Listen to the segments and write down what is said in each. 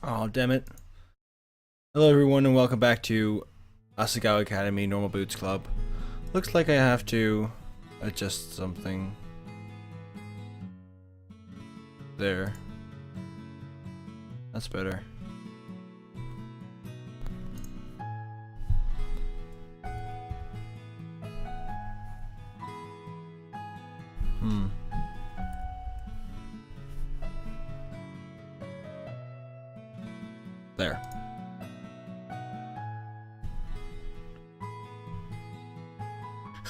Oh, damn it. Hello everyone and welcome back to Asagao Academy Normal Boots Club. Looks like I have to adjust something. There. That's better. There.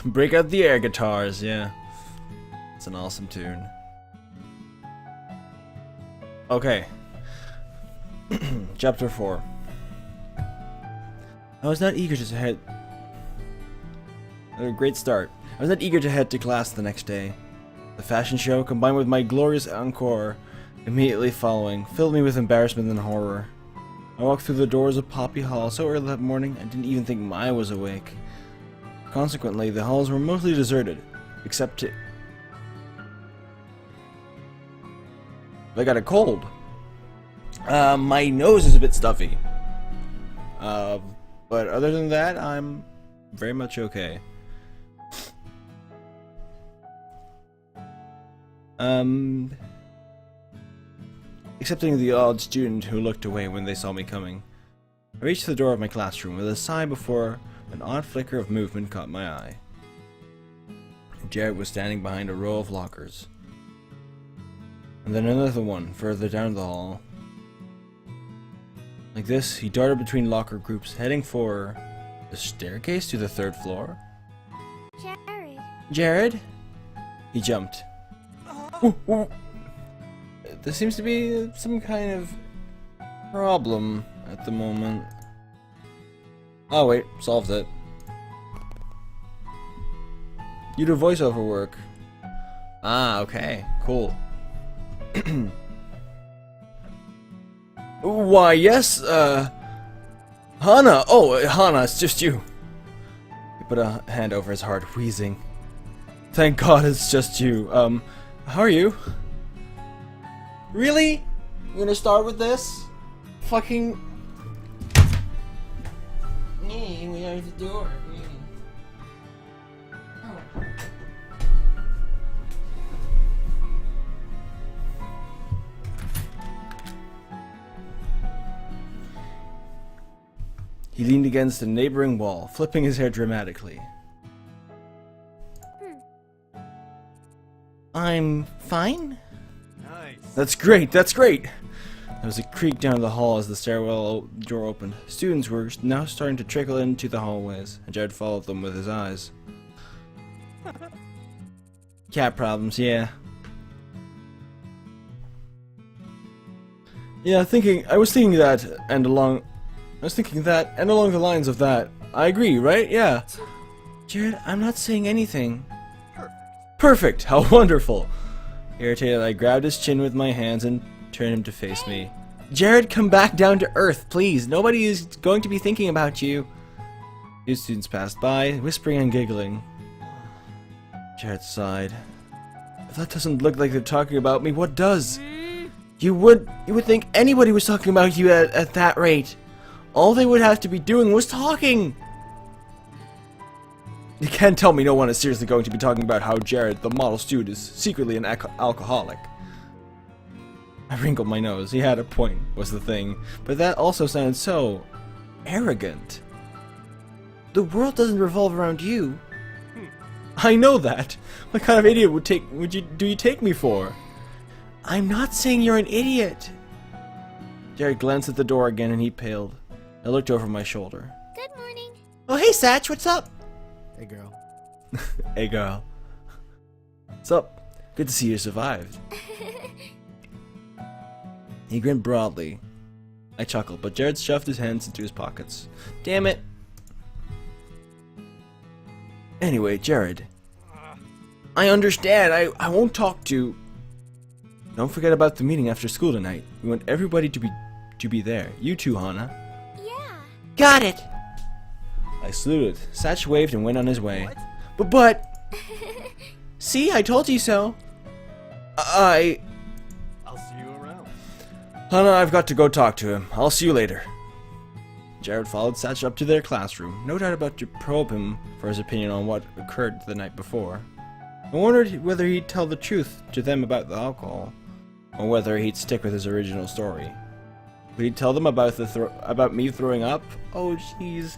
Break out the air guitars, yeah. It's an awesome tune. Okay. Chapter 4. I was not eager to head... A great start. I was not eager to head to class the next day. The fashion show, combined with my glorious encore immediately following, filled me with embarrassment and horror. I walked through the doors of Poppy Hall so early that morning I didn't even think Maya was awake. Consequently, the halls were mostly deserted, except to... I got a cold. My nose is a bit stuffy. But other than that, I'm very much okay. Excepting the odd student who looked away when they saw me coming. I reached the door of my classroom with a sigh before an odd flicker of movement caught my eye. Jared was standing behind a row of lockers. And then another one further down the hall. Like this, he darted between locker groups, heading for the staircase to the third floor. Jared. Jared? He jumped. Ooh, ooh. There seems to be some kind of problem at the moment. Oh wait, solved it. You do voiceover work. Ah, okay, cool. Why, yes, Hana! Oh, Hana, it's just you. He put a hand over his heart, wheezing. Thank God it's just you. How are you? Really? You gonna start with this? Fucking... we have the door. He leaned against a neighboring wall, flipping his hair dramatically. I'm fine? Nice. That's great, that's great! There was a creak down the hall as the stairwell door opened. Students were now starting to trickle into the hallways, and Jared followed them with his eyes. Cat problems, yeah. Yeah, I was thinking that, and along the lines of that. I agree, right? Yeah. Jared, I'm not saying anything. Perfect! How wonderful! Irritated, I grabbed his chin with my hands and turned him to face me. Jared, come back down to earth, please. Nobody is going to be thinking about you. Two students passed by, whispering and giggling. Jared sighed. If that doesn't look like they're talking about me, what does? You would think anybody was talking about you at that rate. All they would have to be doing was talking. You can't tell me no one is seriously going to be talking about how Jared, the model student, is secretly an alcoholic. I wrinkled my nose. He had a point, was the thing. But that also sounded so... arrogant. The world doesn't revolve around you. I know that. What kind of idiot do you take me for? I'm not saying you're an idiot. Jared glanced at the door again and he paled. I looked over my shoulder. Good morning. Oh, hey, Satch, what's up? Hey, girl. Hey, girl. What's up? Good to see you survived. He grinned broadly. I chuckled, but Jared shoved his hands into his pockets. Damn it. Anyway, Jared. I understand. I won't talk to... Don't forget about the meeting after school tonight. We want everybody to be there. You too, Hana. Yeah. Got it! I saluted. Satch waved and went on his way. But... See, I told you so. I'll see you around. Hana, I've got to go talk to him. I'll see you later. Jared followed Satch up to their classroom, no doubt about to probe him for his opinion on what occurred the night before. I wondered whether he'd tell the truth to them about the alcohol, or whether he'd stick with his original story. Would he tell them about about me throwing up? Oh, jeez.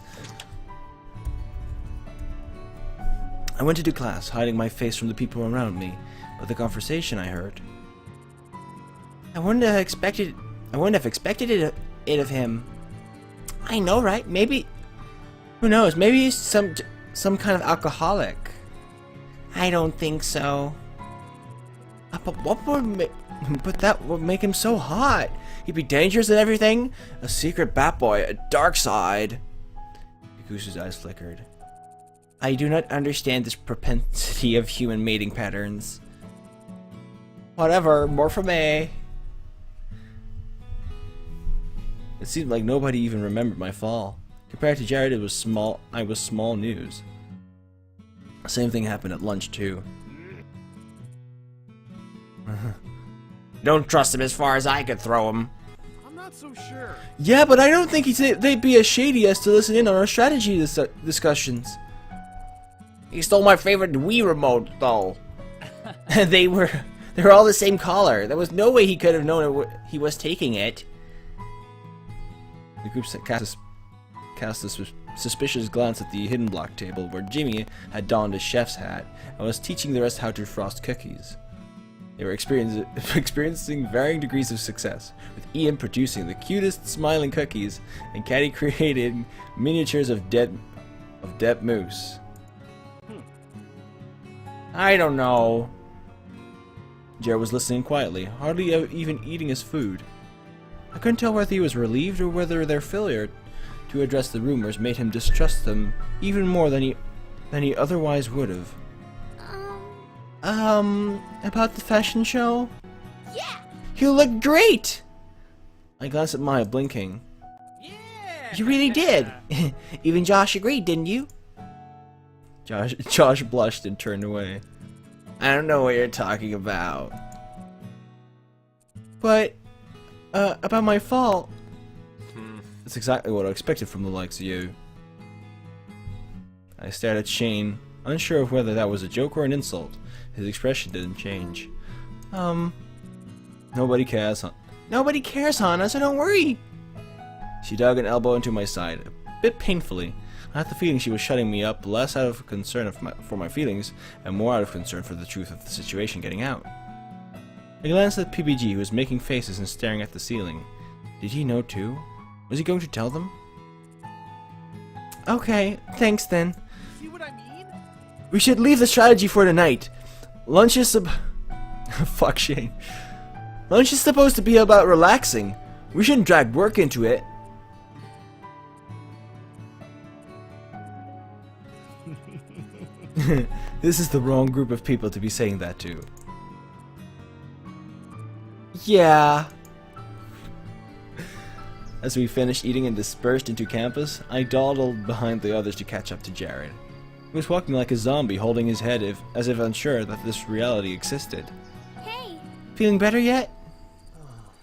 I went into class, hiding my face from the people around me, but the conversation I heard. I wouldn't have expected it of him. I know, right? Maybe, who knows? Maybe he's some kind of alcoholic. I don't think so. But that would make him so hot. He'd be dangerous and everything. A secret bat boy, a dark side. Ikusu's eyes flickered. I do not understand this propensity of human mating patterns. Whatever, more from me. It seemed like nobody even remembered my fall. Compared to Jared, I was small news. Same thing happened at lunch too. Don't trust him as far as I could throw him. I'm not so sure. Yeah, but I don't think they'd be as shady as to listen in on our strategy discussions. He stole my favorite Wii remote, though. They were all the same color. There was no way he could have known he was taking it. The group cast a suspicious glance at the hidden block table where Jimmy had donned his chef's hat and was teaching the rest how to frost cookies. They were experiencing varying degrees of success, with Ian producing the cutest smiling cookies and Caddy creating miniatures of dead moose. I don't know. Jared was listening quietly, hardly even eating his food. I couldn't tell whether he was relieved or whether their failure to address the rumors made him distrust them even more than he otherwise would have. About the fashion show? Yeah! You look great! I glanced at Maya, blinking. Yeah! You really did! Even Josh agreed, didn't you? Josh blushed and turned away. I don't know what you're talking about. But, about my fall. That's exactly what I expected from the likes of you. I stared at Shane, unsure of whether that was a joke or an insult. His expression didn't change. Nobody cares, Nobody cares, Hana, so don't worry. She dug an elbow into my side, a bit painfully. I had the feeling she was shutting me up, less out of concern for my feelings, and more out of concern for the truth of the situation getting out. I glanced at PBG, who was making faces and staring at the ceiling. Did he know too? Was he going to tell them? Okay, thanks then. See what I mean? We should leave the strategy for tonight. Lunch is Fuck Shane. Lunch is supposed to be about relaxing. We shouldn't drag work into it. This is the wrong group of people to be saying that to. Yeah. As we finished eating and dispersed into campus, I dawdled behind the others to catch up to Jared. He was walking like a zombie, holding his head as if unsure that this reality existed. Hey! Feeling better yet?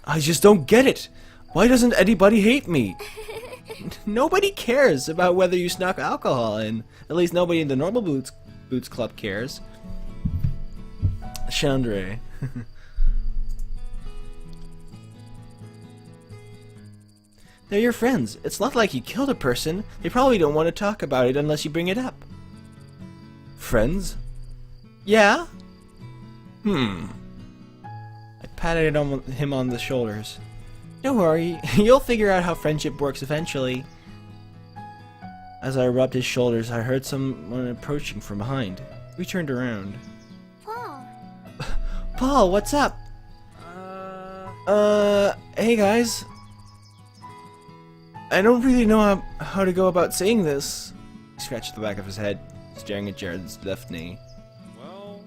I just don't get it. Why doesn't anybody hate me? Nobody cares about whether you snuck alcohol in. At least nobody in the normal Boots Club cares. Chandra. They're your friends. It's not like you killed a person. They probably don't want to talk about it unless you bring it up. Friends? Yeah? I patted him on the shoulders. Don't worry, you'll figure out how friendship works eventually. As I rubbed his shoulders, I heard someone approaching from behind. We turned around. Paul! Paul, what's up? Hey guys. I don't really know how to go about saying this. He scratched the back of his head, staring at Jared's left knee. Well...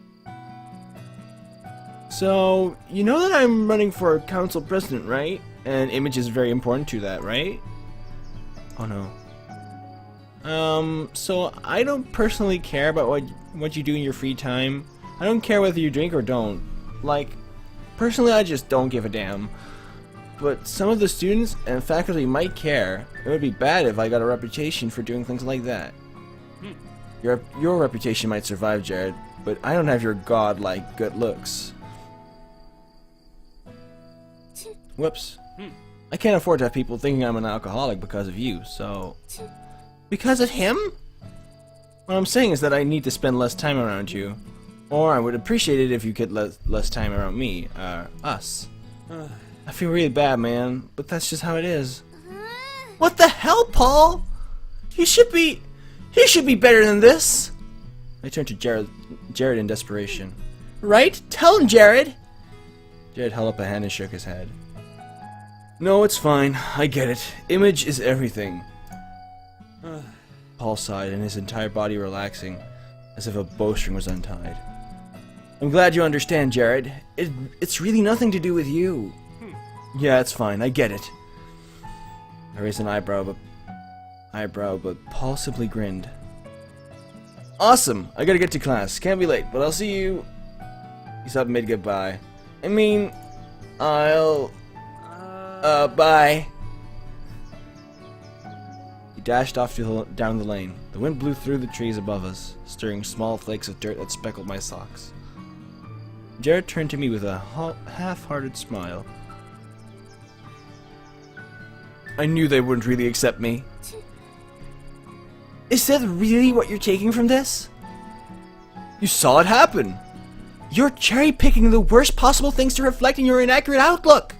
So, you know that I'm running for council president, right? And image is very important to that, right? Oh no. So I don't personally care about what you do in your free time. I don't care whether you drink or don't. Like, personally, I just don't give a damn. but some of the students and faculty might care. It would be bad if I got a reputation for doing things like that. Your reputation might survive, Jared, but I don't have your godlike good looks. Whoops. I can't afford to have people thinking I'm an alcoholic because of you, so... Because of him? What I'm saying is that I need to spend less time around you. Or I would appreciate it if you could less time around me. Us. I feel really bad, man, but that's just how it is. What the hell, Paul? He should be better than this. I turned to Jared in desperation. Right? Tell him, Jared. Jared held up a hand and shook his head. No, it's fine. I get it. Image is everything. Paul sighed, and his entire body relaxing, as if a bowstring was untied. I'm glad you understand, Jared. It's really nothing to do with you. Yeah, it's fine. I get it. I raised an eyebrow, but Paul simply grinned. Awesome! I gotta get to class. Can't be late, but I'll see you... He stopped mid-goodbye. I mean... I'll... bye. He dashed off down the lane. The wind blew through the trees above us, stirring small flakes of dirt that speckled my socks. Jared turned to me with a half-hearted smile. I knew they wouldn't really accept me. Is that really what you're taking from this? You saw it happen. You're cherry-picking the worst possible things to reflect in your inaccurate outlook.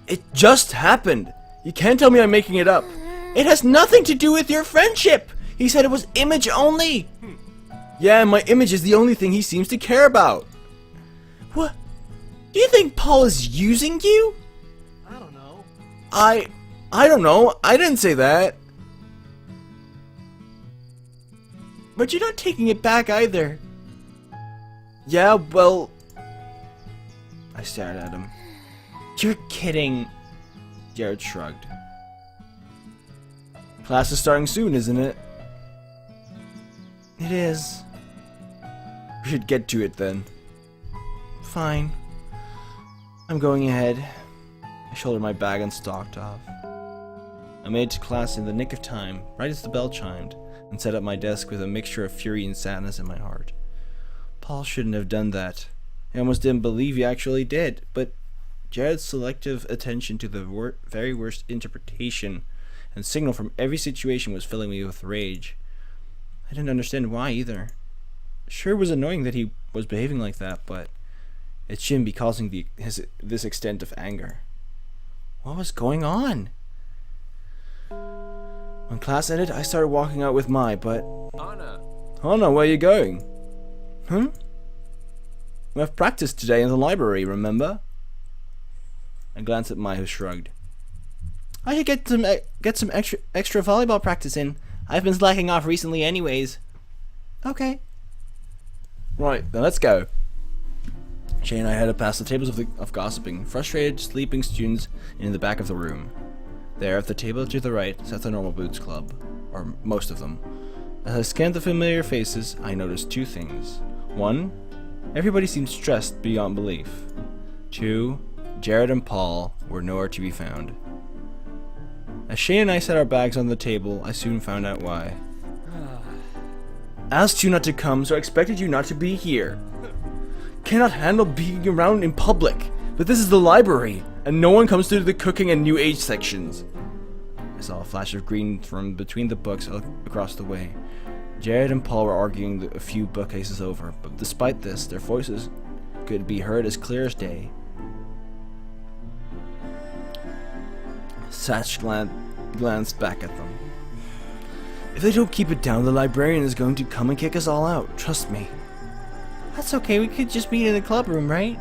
It just happened. You can't tell me I'm making it up. It has nothing to do with your friendship. He said it was image only. Yeah, my image is the only thing he seems to care about. What? Do you think Paul is using you? I don't know. I don't know. I didn't say that. But you're not taking it back either. Yeah, well... I stared at him. You're kidding. Jared shrugged. Class is starting soon, isn't it? It is. We should get to it then. Fine. I'm going ahead. I shouldered my bag and stalked off. I made it to class in the nick of time, right as the bell chimed, and set up my desk with a mixture of fury and sadness in my heart. Paul shouldn't have done that. I almost didn't believe he actually did, but Jared's selective attention to the very worst interpretation and signal from every situation was filling me with rage. I didn't understand why either. Sure, it was annoying that he was behaving like that, but it shouldn't be causing this extent of anger. What was going on? When class ended, I started walking out with Mai, but... Anna, where are you going? We have practice today in the library, remember? I glanced at Mai, who shrugged. I should get some extra volleyball practice in. I've been slacking off recently anyways. Okay. Right, then let's go. Shay and I headed past the tables of gossiping, frustrated, sleeping students in the back of the room. There, at the table to the right, sat the Normal Boots Club, or most of them. As I scanned the familiar faces, I noticed two things. 1, everybody seemed stressed beyond belief. 2, Jared and Paul were nowhere to be found. As Shay and I set our bags on the table, I soon found out why. Asked you not to come, so I expected you not to be here. Cannot handle being around in public, but this is the library, and no one comes to the cooking and new age sections. I saw a flash of green from between the books across the way. Jared and Paul were arguing a few bookcases over, but despite this, their voices could be heard as clear as day. Satch glanced back at them. If they don't keep it down, the librarian is going to come and kick us all out. Trust me. That's okay, we could just meet in the club room, right?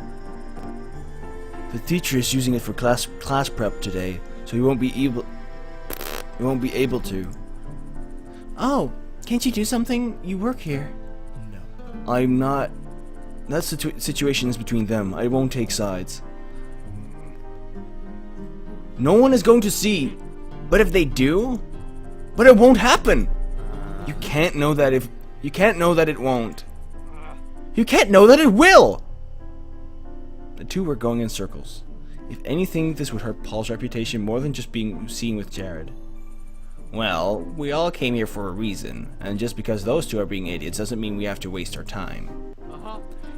The teacher is using it for class prep today, so he won't be able to. Oh, can't you do something? You work here. No. I'm not. That situation is between them. I won't take sides. No one is going to see. But if they do? But it won't happen. You can't know that it won't. You can't know that it will. The two were going in circles. If anything, this would hurt Paul's reputation more than just being seen with Jared. Well, we all came here for a reason, and just because those two are being idiots doesn't mean we have to waste our time.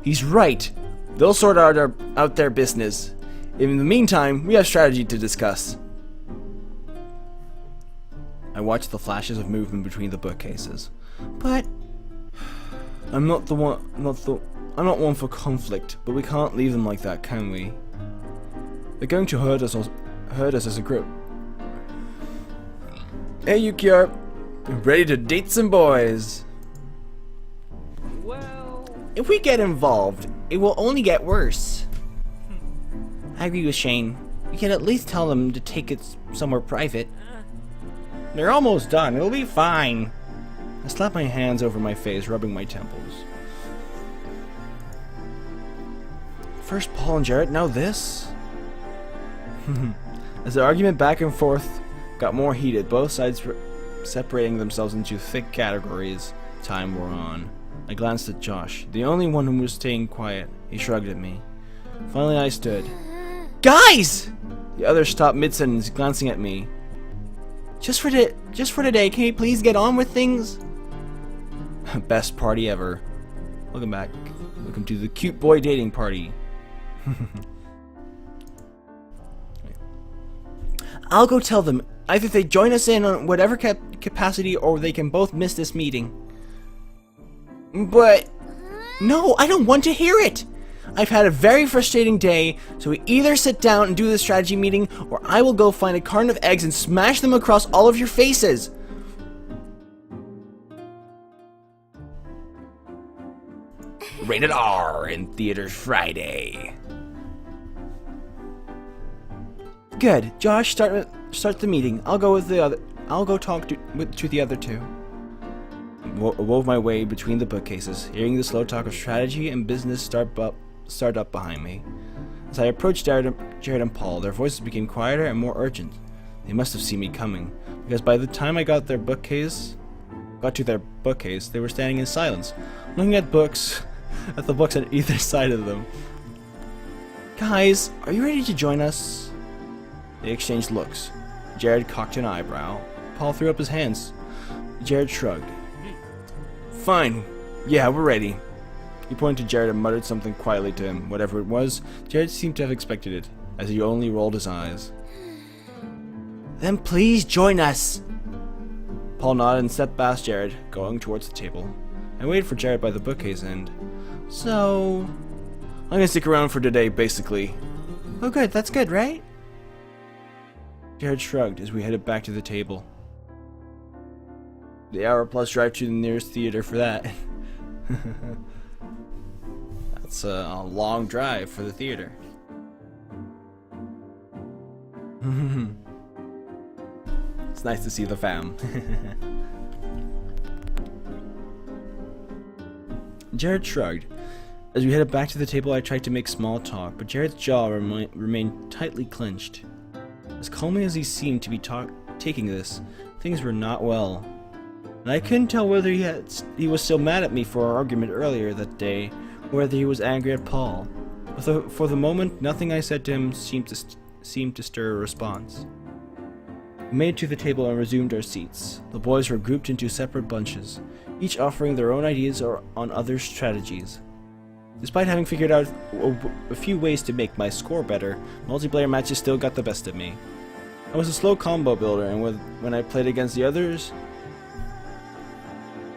He's right. They'll sort out their business. In the meantime, we have strategy to discuss. I watched the flashes of movement between the bookcases. But I'm not one for conflict, but we can't leave them like that, can we? They're going to hurt us as a group. Hey, Yukiar, ready to date some boys? Well, If we get involved, it will only get worse. I agree with Shane. We can at least tell them to take it somewhere private. They're almost done. It'll be fine. I slapped my hands over my face, rubbing my temples. First Paul and Jarrett, now this? As the argument back and forth got more heated, both sides separating themselves into thick categories. Time wore on. I glanced at Josh, the only one who was staying quiet. He shrugged at me. Finally I stood. Guys! The others stopped mid-sentence, glancing at me. Just for today, can you please get on with things? Best party ever. Welcome back. Welcome to the cute boy dating party. I'll go tell them. Either they join us in on whatever capacity or they can both miss this meeting. But no, I don't want to hear it. I've had a very frustrating day, so we either sit down and do the strategy meeting, or I will go find a carton of eggs and smash them across all of your faces. Rated R in theaters Friday. Good. Josh, start the meeting. I'll go talk to the other two. Wove my way between the bookcases, hearing the slow talk of strategy and business start up behind me. As I approached Jared and Paul, their voices became quieter and more urgent. They must have seen me coming, because by the time I got to their bookcase, they were standing in silence, looking at the books on either side of them. Guys, are you ready to join us? They exchanged looks. Jared cocked an eyebrow. Paul threw up his hands. Jared shrugged. Fine. Yeah, we're ready. He pointed to Jared and muttered something quietly to him. Whatever it was, Jared seemed to have expected it, as he only rolled his eyes. Then please join us! Paul nodded and stepped past Jared, going towards the table. I waited for Jared by the bookcase end. So... I'm gonna stick around for today, basically. Oh good, that's good, right? Jared shrugged as we headed back to the table. The hour-plus drive to the nearest theater for that. That's a long drive for the theater. It's nice to see the fam. Jared shrugged. As we headed back to the table, I tried to make small talk, but Jared's jaw remained tightly clenched. As calmly as he seemed to be taking this, things were not well. And I couldn't tell whether he was still mad at me for our argument earlier that day, or whether he was angry at Paul. For the moment, nothing I said to him seemed to stir a response. We made it to the table and resumed our seats. The boys were grouped into separate bunches, each offering their own ideas or on others' strategies. Despite having figured out a few ways to make my score better, multiplayer matches still got the best of me. I was a slow combo builder, and when I played against the others,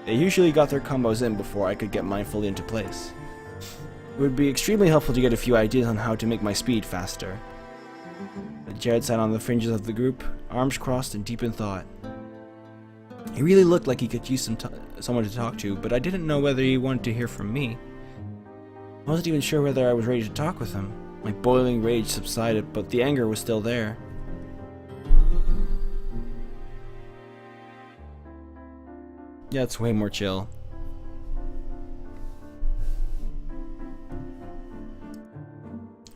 they usually got their combos in before I could get mine fully into place. It would be extremely helpful to get a few ideas on how to make my speed faster. But Jared sat on the fringes of the group, arms crossed and deep in thought. He really looked like he could use someone to talk to, but I didn't know whether he wanted to hear from me. I wasn't even sure whether I was ready to talk with him. My boiling rage subsided, but the anger was still there. Yeah, it's way more chill.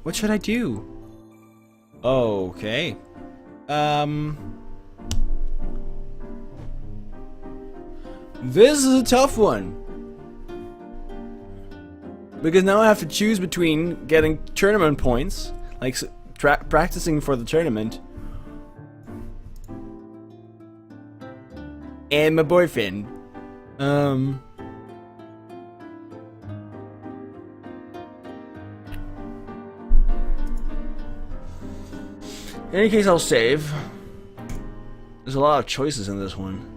What should I do? Okay. This is a tough one. Because now I have to choose between getting tournament points, like practicing for the tournament. And my boyfriend. In any case, I'll save. There's a lot of choices in this one.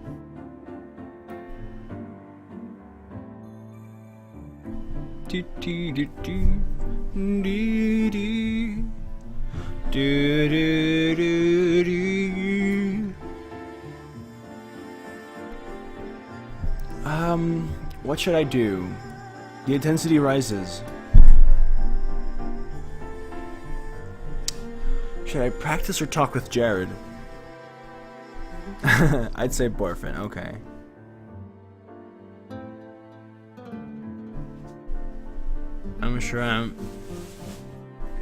Do do do do do do do do do do. What should I do? The intensity rises. Should I practice or talk with Jared? I'd say boyfriend, okay. I'm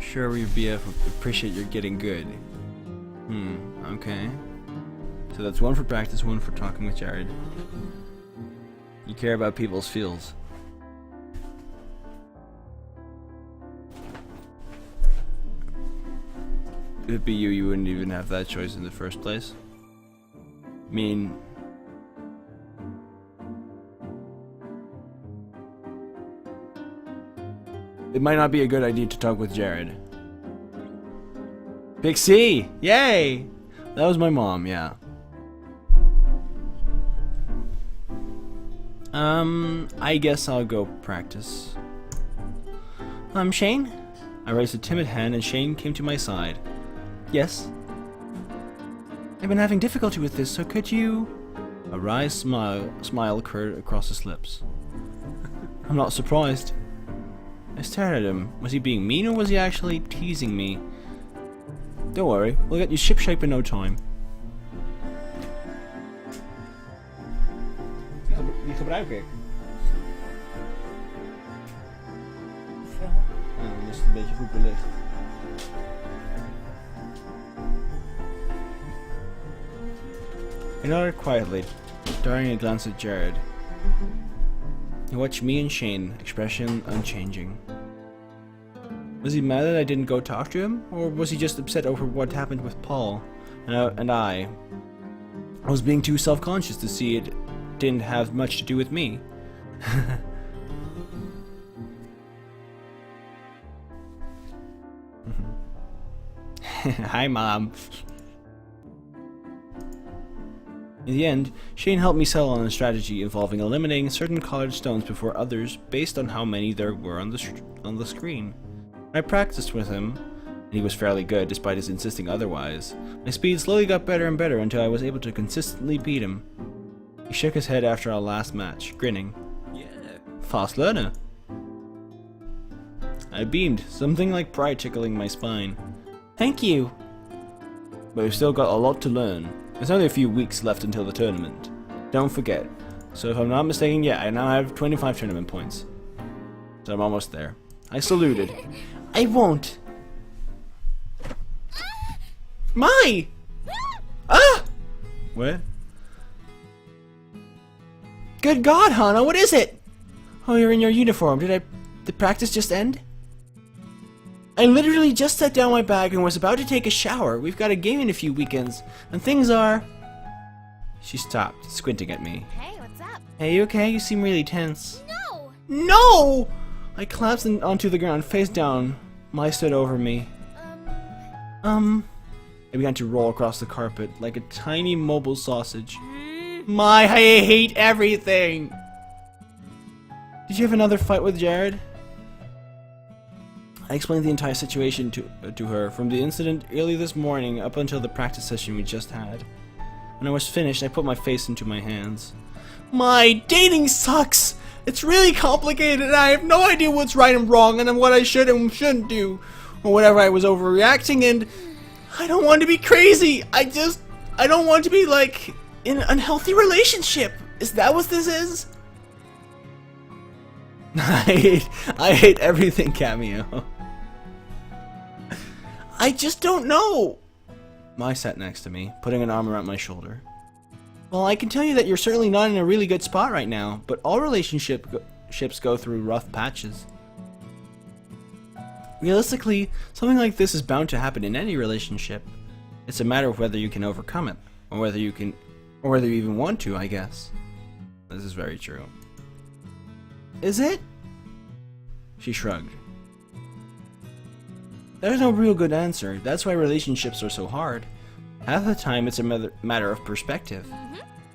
sure we appreciate your getting good. Okay. So that's one for practice, one for talking with Jared. You care about people's feels. If it'd be you, you wouldn't even have that choice in the first place. I mean, it might not be a good idea to talk with Jared. Big C! Yay! That was my mom, yeah. I guess I'll go practice. Shane? I raised a timid hand and Shane came to my side. Yes? I've been having difficulty with this, so could you... A wry smile occurred across his lips. I'm not surprised. I stared at him. Was he being mean or was he actually teasing me? Don't worry, we'll get you shipshape in no time. Die gebruik ik. Dan is het een beetje goed belicht. I nodded quietly, darting a glance at Jared. He watched me and Shane, expression unchanging. Was he mad that I didn't go talk to him? Or was he just upset over what happened with Paul? And I was being too self-conscious to see it didn't have much to do with me. Hi, Mom. In the end, Shane helped me settle on a strategy involving eliminating certain colored stones before others based on how many there were on the screen. I practiced with him, and he was fairly good despite his insisting otherwise. My speed slowly got better and better until I was able to consistently beat him. He shook his head after our last match, grinning. Yeah, fast learner. I beamed, something like pride tickling my spine. Thank you! But we've still got a lot to learn. There's only a few weeks left until the tournament. Don't forget. So if I'm not mistaken, yeah, I now have 25 tournament points. So I'm almost there. I saluted. I won't! My! Ah! What? Good God, Hana, what is it? Oh, you're in your uniform. Did practice just end? I literally just set down my bag and was about to take a shower. We've got a game in a few weekends, and things are... She stopped, squinting at me. Hey, what's up? Hey, you okay? You seem really tense. No! No! I collapsed onto the ground, face down. Mai stood over me. I began to roll across the carpet like a tiny mobile sausage. Mai, I hate everything! Did you have another fight with Jared? I explained the entire situation to her, from the incident early this morning up until the practice session we just had. When I was finished, I put my face into my hands. My dating sucks! It's really complicated and I have no idea what's right and wrong and what I should and shouldn't do. Or whatever, I was overreacting and... I don't want to be crazy! I don't want to be, like, in an unhealthy relationship! Is that what this is? I hate everything, Cameo. I just don't know. Mai sat next to me, putting an arm around my shoulder. Well, I can tell you that you're certainly not in a really good spot right now, but all relationships go through rough patches. Realistically, something like this is bound to happen in any relationship. It's a matter of whether you can overcome it, or whether you even want to, I guess. This is very true. Is it? She shrugged. There's no real good answer. That's why relationships are so hard. Half the time, it's a matter of perspective.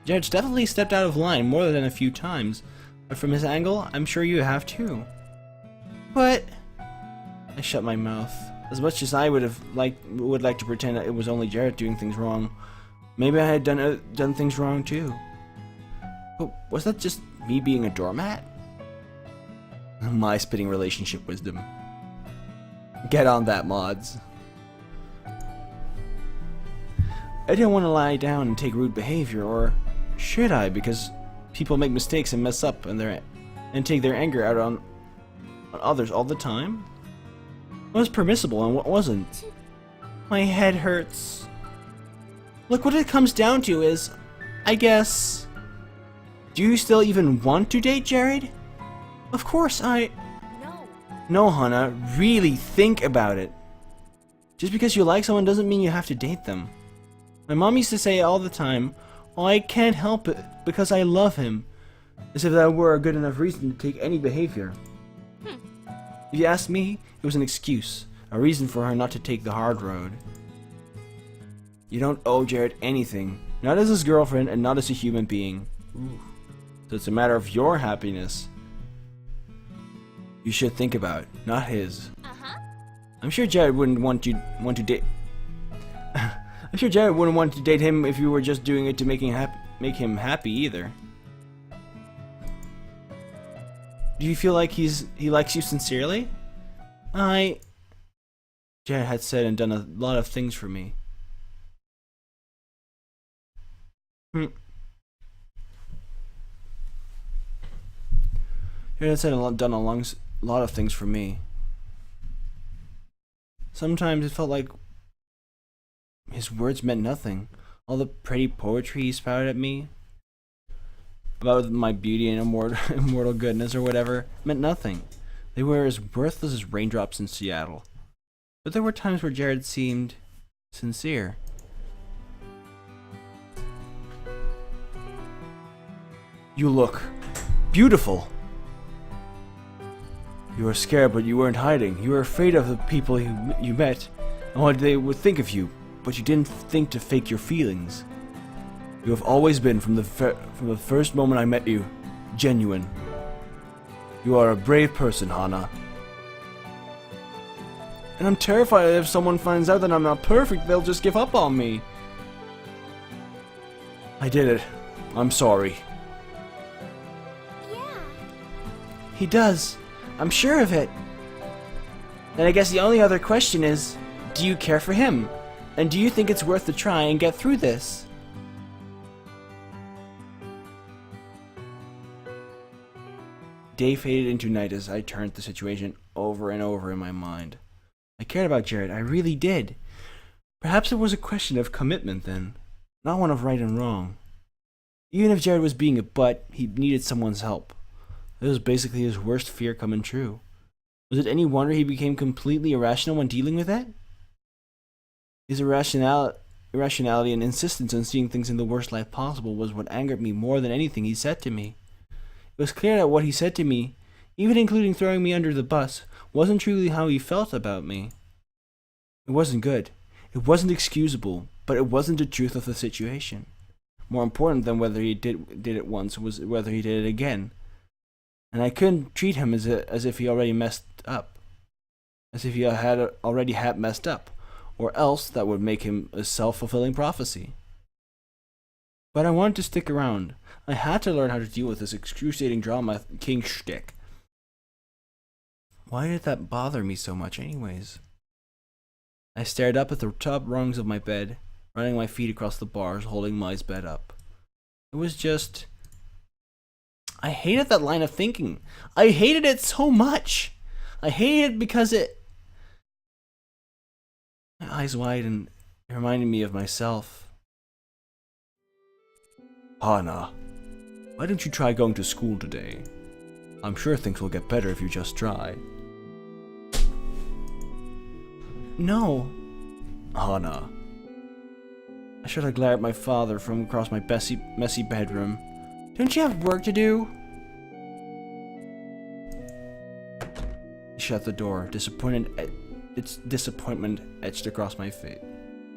Jared's definitely stepped out of line more than a few times, but from his angle, I'm sure you have too. But I shut my mouth. As much as I would like to pretend that it was only Jared doing things wrong, maybe I had done things wrong too. But was that just me being a doormat? My spitting relationship wisdom. Get on that, mods. I didn't want to lie down and take rude behavior, or should I? Because people make mistakes and mess up, and take their anger out on others all the time. What was permissible and what wasn't? My head hurts. Look, what it comes down to is, I guess, do you still even want to date Jared? Of course No. No, Hannah, really think about it. Just because you like someone doesn't mean you have to date them. My mom used to say all the time, "Oh, I can't help it because I love him," as if that were a good enough reason to take any behavior. If you ask me, it was an excuse, a reason for her not to take the hard road. You don't owe Jared anything, not as his girlfriend and not as a human being. So it's a matter of your happiness. You should think about, not his. I'm sure Jared wouldn't want to date. I'm sure Jared wouldn't want to date him if you were just doing it to make him happy either. Do you feel like he likes you sincerely? Jared had said and done a lot of things for me. Jared had said and done a lot of things for me. Sometimes it felt like his words meant nothing. All the pretty poetry he spouted at me about my beauty and immortal goodness or whatever meant nothing. They were as worthless as raindrops in Seattle. But there were times where Jared seemed sincere. You look beautiful. You were scared, but you weren't hiding. You were afraid of the people you met and what they would think of you, but you didn't think to fake your feelings. You have always been, from the first moment I met you, genuine. You are a brave person, Hana. And I'm terrified that if someone finds out that I'm not perfect, they'll just give up on me. I did it. I'm sorry. Yeah. He does. I'm sure of it. Then I guess the only other question is, do you care for him? And do you think it's worth the try and get through this? Day faded into night as I turned the situation over and over in my mind. I cared about Jared, I really did. Perhaps it was a question of commitment then, not one of right and wrong. Even if Jared was being a butt, he needed someone's help. It was basically his worst fear coming true. Was it any wonder he became completely irrational when dealing with it? His irrationality and insistence on seeing things in the worst light possible was what angered me more than anything he said to me. It was clear that what he said to me, even including throwing me under the bus, wasn't truly how he felt about me. It wasn't good. It wasn't excusable, but it wasn't the truth of the situation. More important than whether he did it once was whether he did it again. And I couldn't treat him as if he already messed up. As if he already had messed up. Or else that would make him a self-fulfilling prophecy. But I wanted to stick around. I had to learn how to deal with this excruciating drama king shtick. Why did that bother me so much anyways? I stared up at the top rungs of my bed, running my feet across the bars, holding Mai's bed up. It was just... I hated that line of thinking. I hated it so much. I hated it because it... My eyes widened. It reminded me of myself. Hana, why don't you try going to school today? I'm sure things will get better if you just try. No. Hana. I should have glared at my father from across my messy bedroom. Don't you have work to do? He shut the door, disappointed. Its disappointment etched across my face.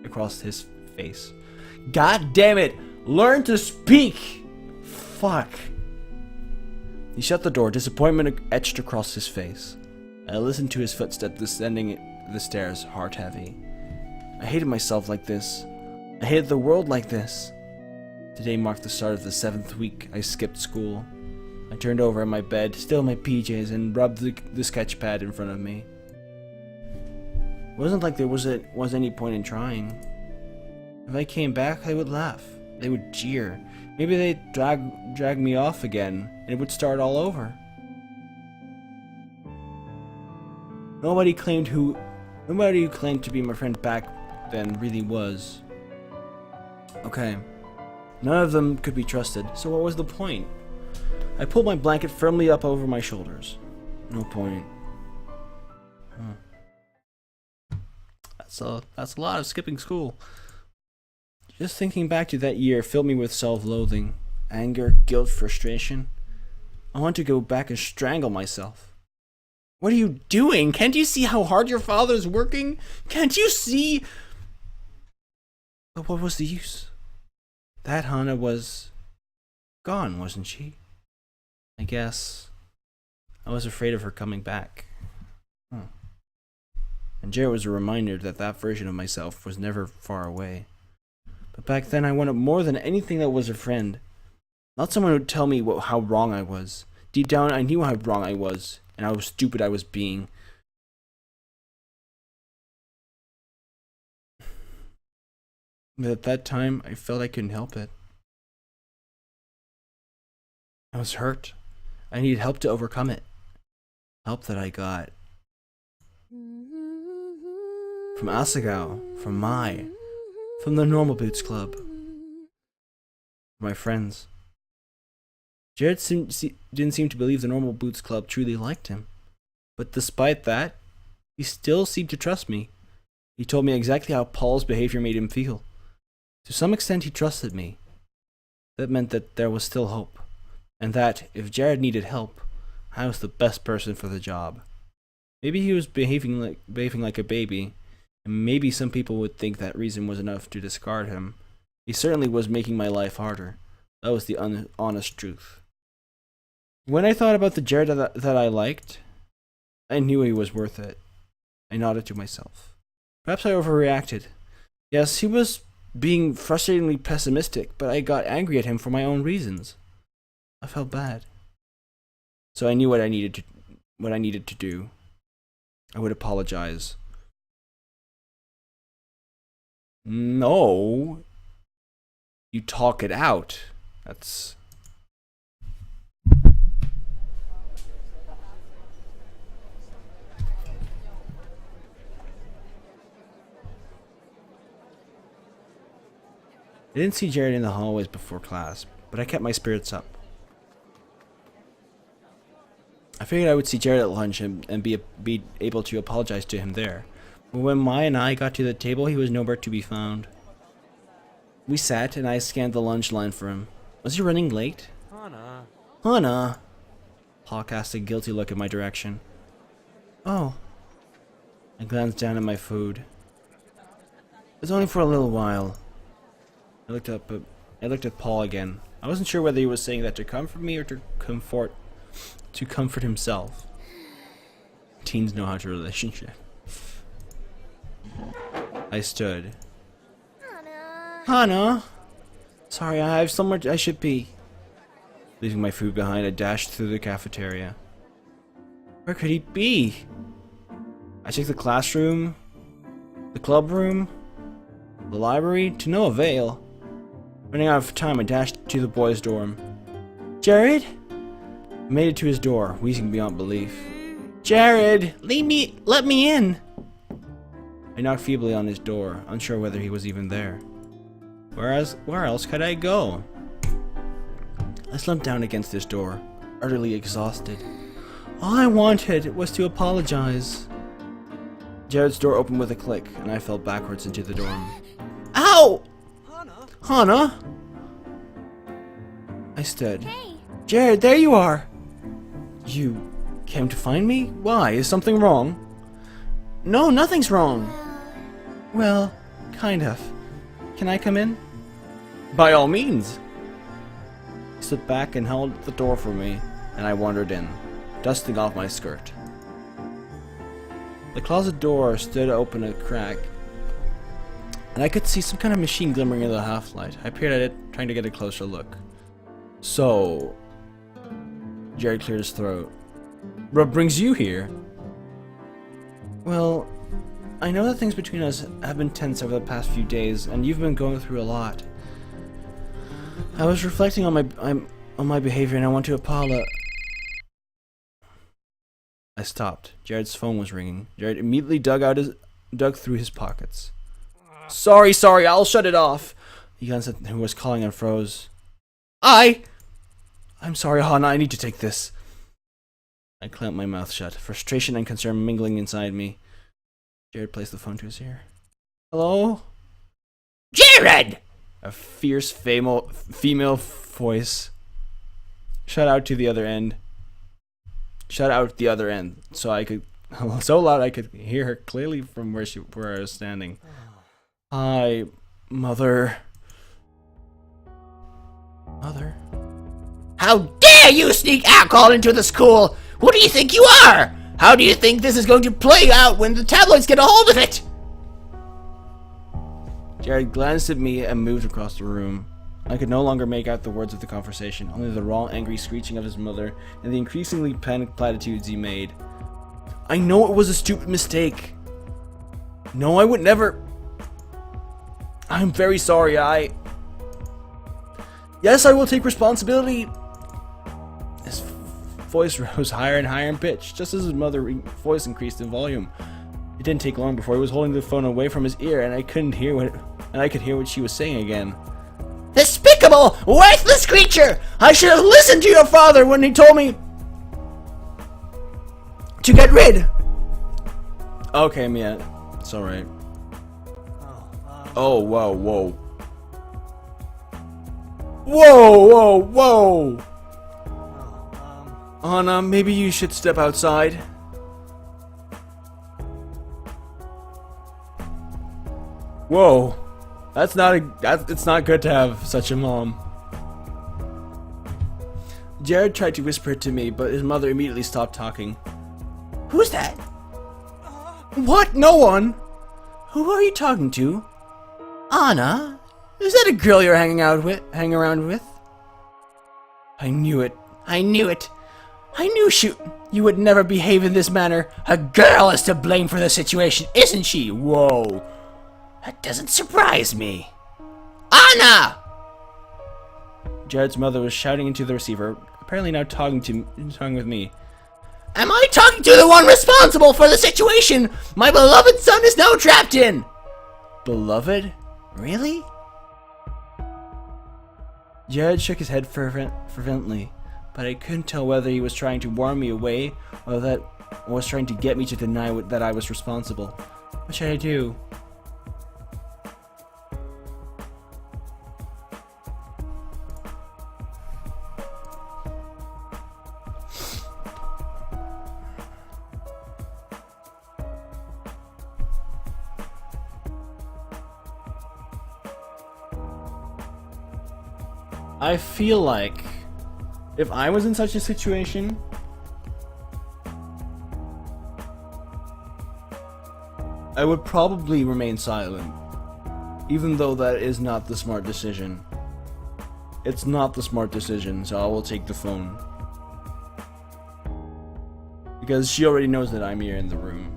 Across his face. God damn it! Learn to speak! Fuck. He shut the door, disappointment etched across his face. I listened to his footsteps descending the stairs, heart heavy. I hated myself like this. I hated the world like this. Today marked the start of the 7th week I skipped school. I turned over in my bed, still in my PJs, and rubbed the sketch pad in front of me. It wasn't like there was any point in trying. If I came back, they would laugh. They would jeer. Maybe they'd drag me off again, and it would start all over. Nobody who claimed to be my friend back then really was. Okay. None of them could be trusted, so what was the point? I pulled my blanket firmly up over my shoulders. No point. That's a lot of skipping school. Just thinking back to that year filled me with self-loathing, anger, guilt, frustration. I want to go back and strangle myself. What are you doing? Can't you see how hard your father is working? Can't you see? But what was the use? That Hana was gone, wasn't she? I guess I was afraid of her coming back. And Jared was a reminder that that version of myself was never far away. But back then I wanted more than anything that was a friend. Not someone who would tell me how wrong I was. Deep down I knew how wrong I was, and how stupid I was being. But at that time, I felt I couldn't help it. I was hurt. I needed help to overcome it. Help that I got from Asagao, from the Normal Boots Club, from my friends. Jared didn't seem to believe the Normal Boots Club truly liked him. But despite that, he still seemed to trust me. He told me exactly how Paul's behavior made him feel. To some extent, he trusted me. That meant that there was still hope. And that, if Jared needed help, I was the best person for the job. Maybe he was behaving like a baby, and maybe some people would think that reason was enough to discard him. He certainly was making my life harder. That was the honest truth. When I thought about the Jared that I liked, I knew he was worth it. I nodded to myself. Perhaps I overreacted. Yes, he was being frustratingly pessimistic, but I got angry at him for my own reasons. I felt bad. So I knew what I needed to do. I would apologize. No. You talk it out. That's... I didn't see Jared in the hallways before class, but I kept my spirits up. I figured I would see Jared at lunch and be able to apologize to him there. But when Mai and I got to the table, he was nowhere to be found. We sat, and I scanned the lunch line for him. Was he running late? Hana. Hana! Paul cast a guilty look in my direction. Oh. I glanced down at my food. It was only for a little while. I looked at Paul again. I wasn't sure whether he was saying that to comfort me or to comfort himself. Teens know how to relationship. I stood. Hana! Sorry, I have somewhere I should be. Leaving my food behind, I dashed through the cafeteria. Where could he be? I checked the classroom, the club room, the library, to no avail. Running out of time, I dashed to the boys' dorm. Jared? I made it to his door, wheezing beyond belief. Jared! Let me in! I knocked feebly on his door, unsure whether he was even there. Where else could I go? I slumped down against his door, utterly exhausted. All I wanted was to apologize. Jared's door opened with a click, and I fell backwards into the dorm. Ow! Hana? I stood. Hey. Jared, there you are! You came to find me? Why? Is something wrong? No, nothing's wrong. Well, kind of. Can I come in? By all means. He stood back and held the door for me, and I wandered in, dusting off my skirt. The closet door stood open a crack, and I could see some kind of machine glimmering in the half-light. I peered at it, trying to get a closer look. So... Jared cleared his throat. What brings you here? Well, I know that things between us have been tense over the past few days, and you've been going through a lot. I was reflecting on my behavior, and I want to apologize. I stopped. Jared's phone was ringing. Jared immediately dug through his pockets. Sorry, I'll shut it off. The answer who was calling and froze. I'm sorry, Hana, I need to take this. I clamped my mouth shut, frustration and concern mingling inside me. Jared placed the phone to his ear. Hello? Jared! A fierce female voice. Shut out the other end, so I could, so loud I could hear her clearly from where I was standing. Hi, Mother. Mother? How dare you sneak alcohol into the school? Who do you think you are? How do you think this is going to play out when the tabloids get a hold of it? Jared glanced at me and moved across the room. I could no longer make out the words of the conversation, only the raw, angry screeching of his mother and the increasingly panicked platitudes he made. I know it was a stupid mistake. No, I would never... I'm very sorry, Yes, I will take responsibility. His voice rose higher and higher in pitch, just as his mother's voice increased in volume. It didn't take long before he was holding the phone away from his ear, and I could hear what she was saying again. Despicable, worthless creature! I should have listened to your father when he told me to get rid. Okay, Mia, it's all right. Oh, whoa. Whoa! Anna, maybe you should step outside. Whoa. It's not good to have such a mom. Jared tried to whisper it to me, but his mother immediately stopped talking. Who's that? What? No one? Who are you talking to? Anna? Is that a girl you're hanging around with? I knew it. I knew you would never behave in this manner. A girl is to blame for the situation, isn't she? Whoa. That doesn't surprise me. Anna! Jared's mother was shouting into the receiver, apparently now talking with me. Am I talking to the one responsible for the situation my beloved son is now trapped in? Beloved? Really? Jared shook his head fervently, but I couldn't tell whether he was trying to warn me away or was trying to get me to deny that I was responsible. What should I do? I feel like if I was in such a situation, I would probably remain silent, even though that is not the smart decision. It's not the smart decision, so I will take the phone. Because she already knows that I'm here in the room.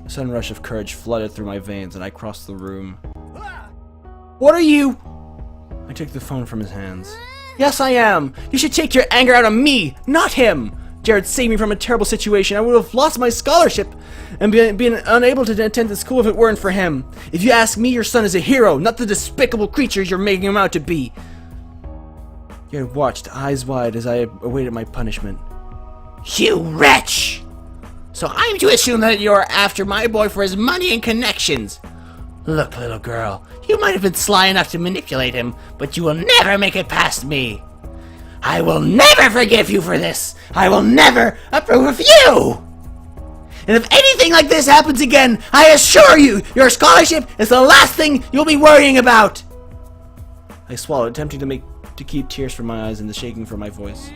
A sudden rush of courage flooded through my veins and I crossed the room. What are you? I took the phone from his hands. Yes, I am. You should take your anger out on me, not him. Jared saved me from a terrible situation. I would have lost my scholarship and been unable to attend the school if it weren't for him. If you ask me, your son is a hero, not the despicable creature you're making him out to be. Jared watched, eyes wide, as I awaited my punishment. You wretch! So I'm to assume that you're after my boy for his money and connections. Look, little girl, you might have been sly enough to manipulate him, but you will never make it past me. I will never forgive you for this. I will never approve of you. And if anything like this happens again, I assure you, your scholarship is the last thing you'll be worrying about. I swallowed, attempting to keep tears from my eyes and the shaking from my voice.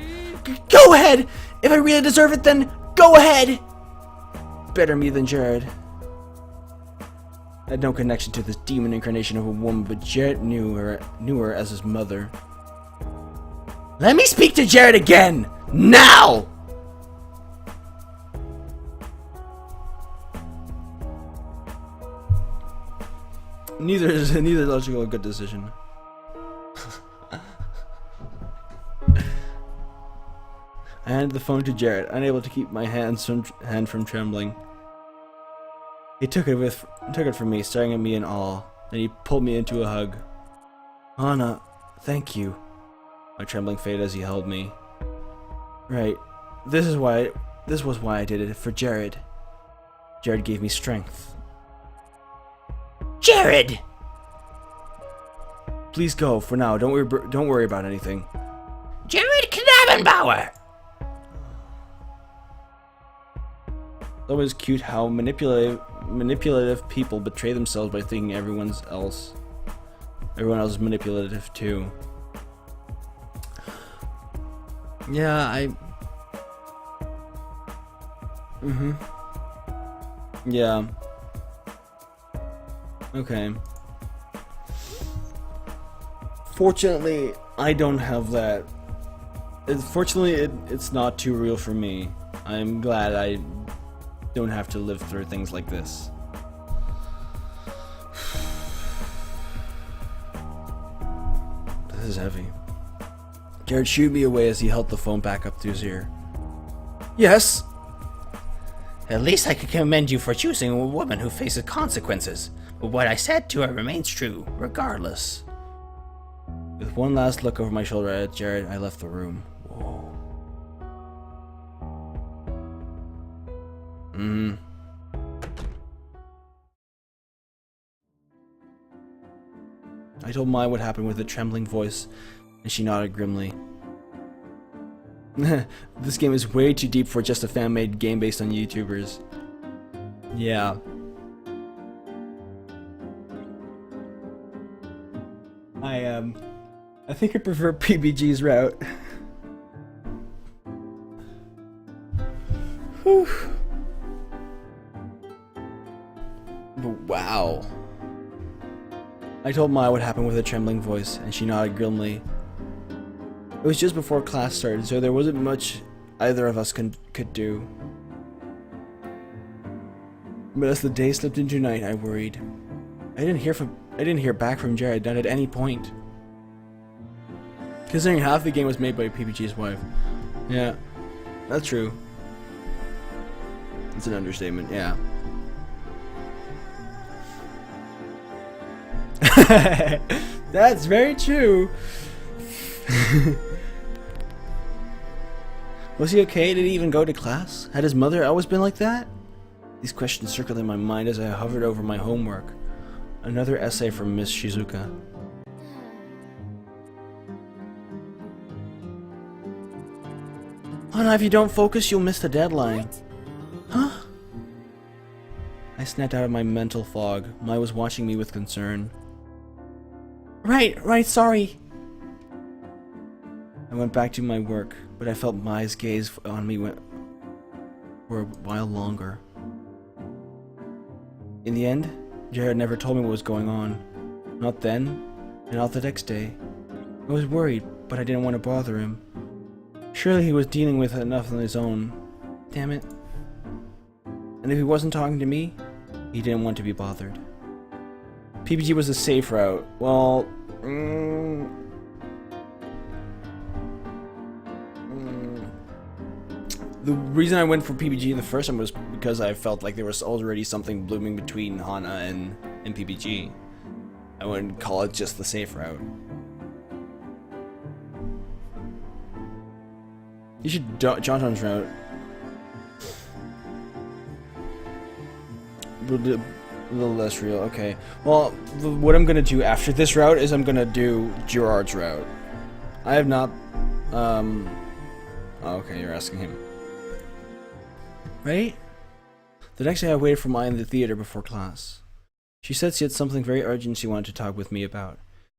Go ahead. If I really deserve it, then go ahead. Better me than Jared. I had no connection to this demon incarnation of a woman, but Jared knew her as his mother. Let me speak to Jared again! Now! Neither logical a good decision. I handed the phone to Jared, unable to keep my hand from trembling. He took it from me, staring at me in awe. Then he pulled me into a hug. Anna, thank you. My trembling faded as he held me. Right. This was why I did it, for Jared. Jared gave me strength. Jared! Please go, for now. Don't worry about anything. Jared Knabenbauer! It's always cute how manipulative people betray themselves by thinking everyone else is manipulative too. Yeah, Yeah. Okay. Fortunately, I don't have that. Fortunately, it's not too real for me. I'm glad I don't have to live through things like this. This is heavy. Jared shooed me away as he held the phone back up to his ear. Yes? At least I could commend you for choosing a woman who faces consequences. But what I said to her remains true, regardless. With one last look over my shoulder at Jared, I left the room. Whoa. I told Mai what happened with a trembling voice, and she nodded grimly. This game is way too deep for just a fan-made game based on YouTubers. Yeah. I think I prefer PBG's route. Whew. Wow. I told Mai what happened with a trembling voice, and she nodded grimly. It was just before class started, so there wasn't much either of us could do. But as the day slipped into night, I worried. I didn't hear back from Jared, not at any point. Considering half the game was made by PBG's wife. Yeah, that's true. It's an understatement, yeah. That's very true. Was he okay? Did he even go to class? Had his mother always been like that? These questions circled in my mind as I hovered over my homework. Another essay from Miss Shizuka. Oh no, if you don't focus, you'll miss the deadline. What? Huh? I snapped out of my mental fog. Mai was watching me with concern. Right, sorry. I went back to my work, but I felt Mai's gaze on me for a while longer. In the end, Jared never told me what was going on. Not then, and not the next day. I was worried, but I didn't want to bother him. Surely he was dealing with enough on his own. Damn it. And if he wasn't talking to me, he didn't want to be bothered. PPG was a safe route. Well, the reason I went for PPG the first time was because I felt like there was already something blooming between Hana and PPG. I wouldn't call it just the safe route. You should Jonathan's route. A little less real. Okay. Well, what I'm gonna do after this route is I'm gonna do Gerard's route. I have not. Oh, okay, you're asking him. Right? The next day I waited for Maya in the theater before class. She said she had something very urgent she wanted to talk with me about.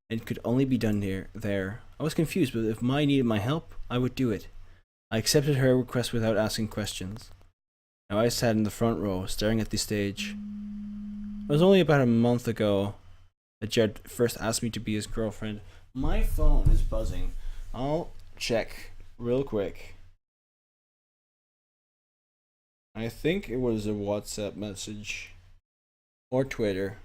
It could only be done there. I was confused, but if Maya needed my help, I would do it. I accepted her request without asking questions. Now I sat in the front row, staring at the stage. It was only about a month ago that Jared first asked me to be his girlfriend. My phone is buzzing. I'll check real quick. I think it was a WhatsApp message. Or Twitter.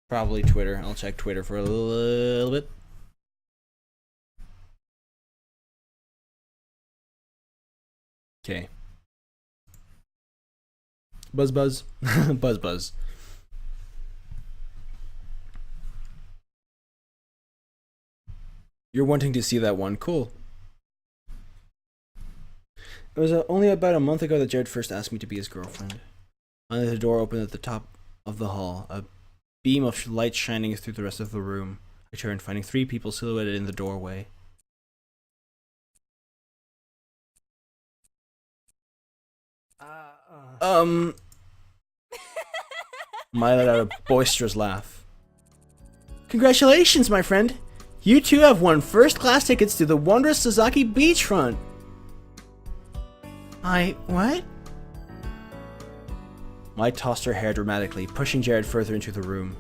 Probably Twitter. I'll check Twitter for a little bit. Okay. Buzz buzz. Buzz buzz. You're wanting to see that one. Cool. It was only about a month ago that Jared first asked me to be his girlfriend. Finally, the door opened at the top of the hall, a beam of light shining through the rest of the room. I turned, finding 3 people silhouetted in the doorway. Maya let out a boisterous laugh. Congratulations, my friend! You two have won first-class tickets to the wondrous Sasaki beachfront! What? Maya tossed her hair dramatically, pushing Jared further into the room.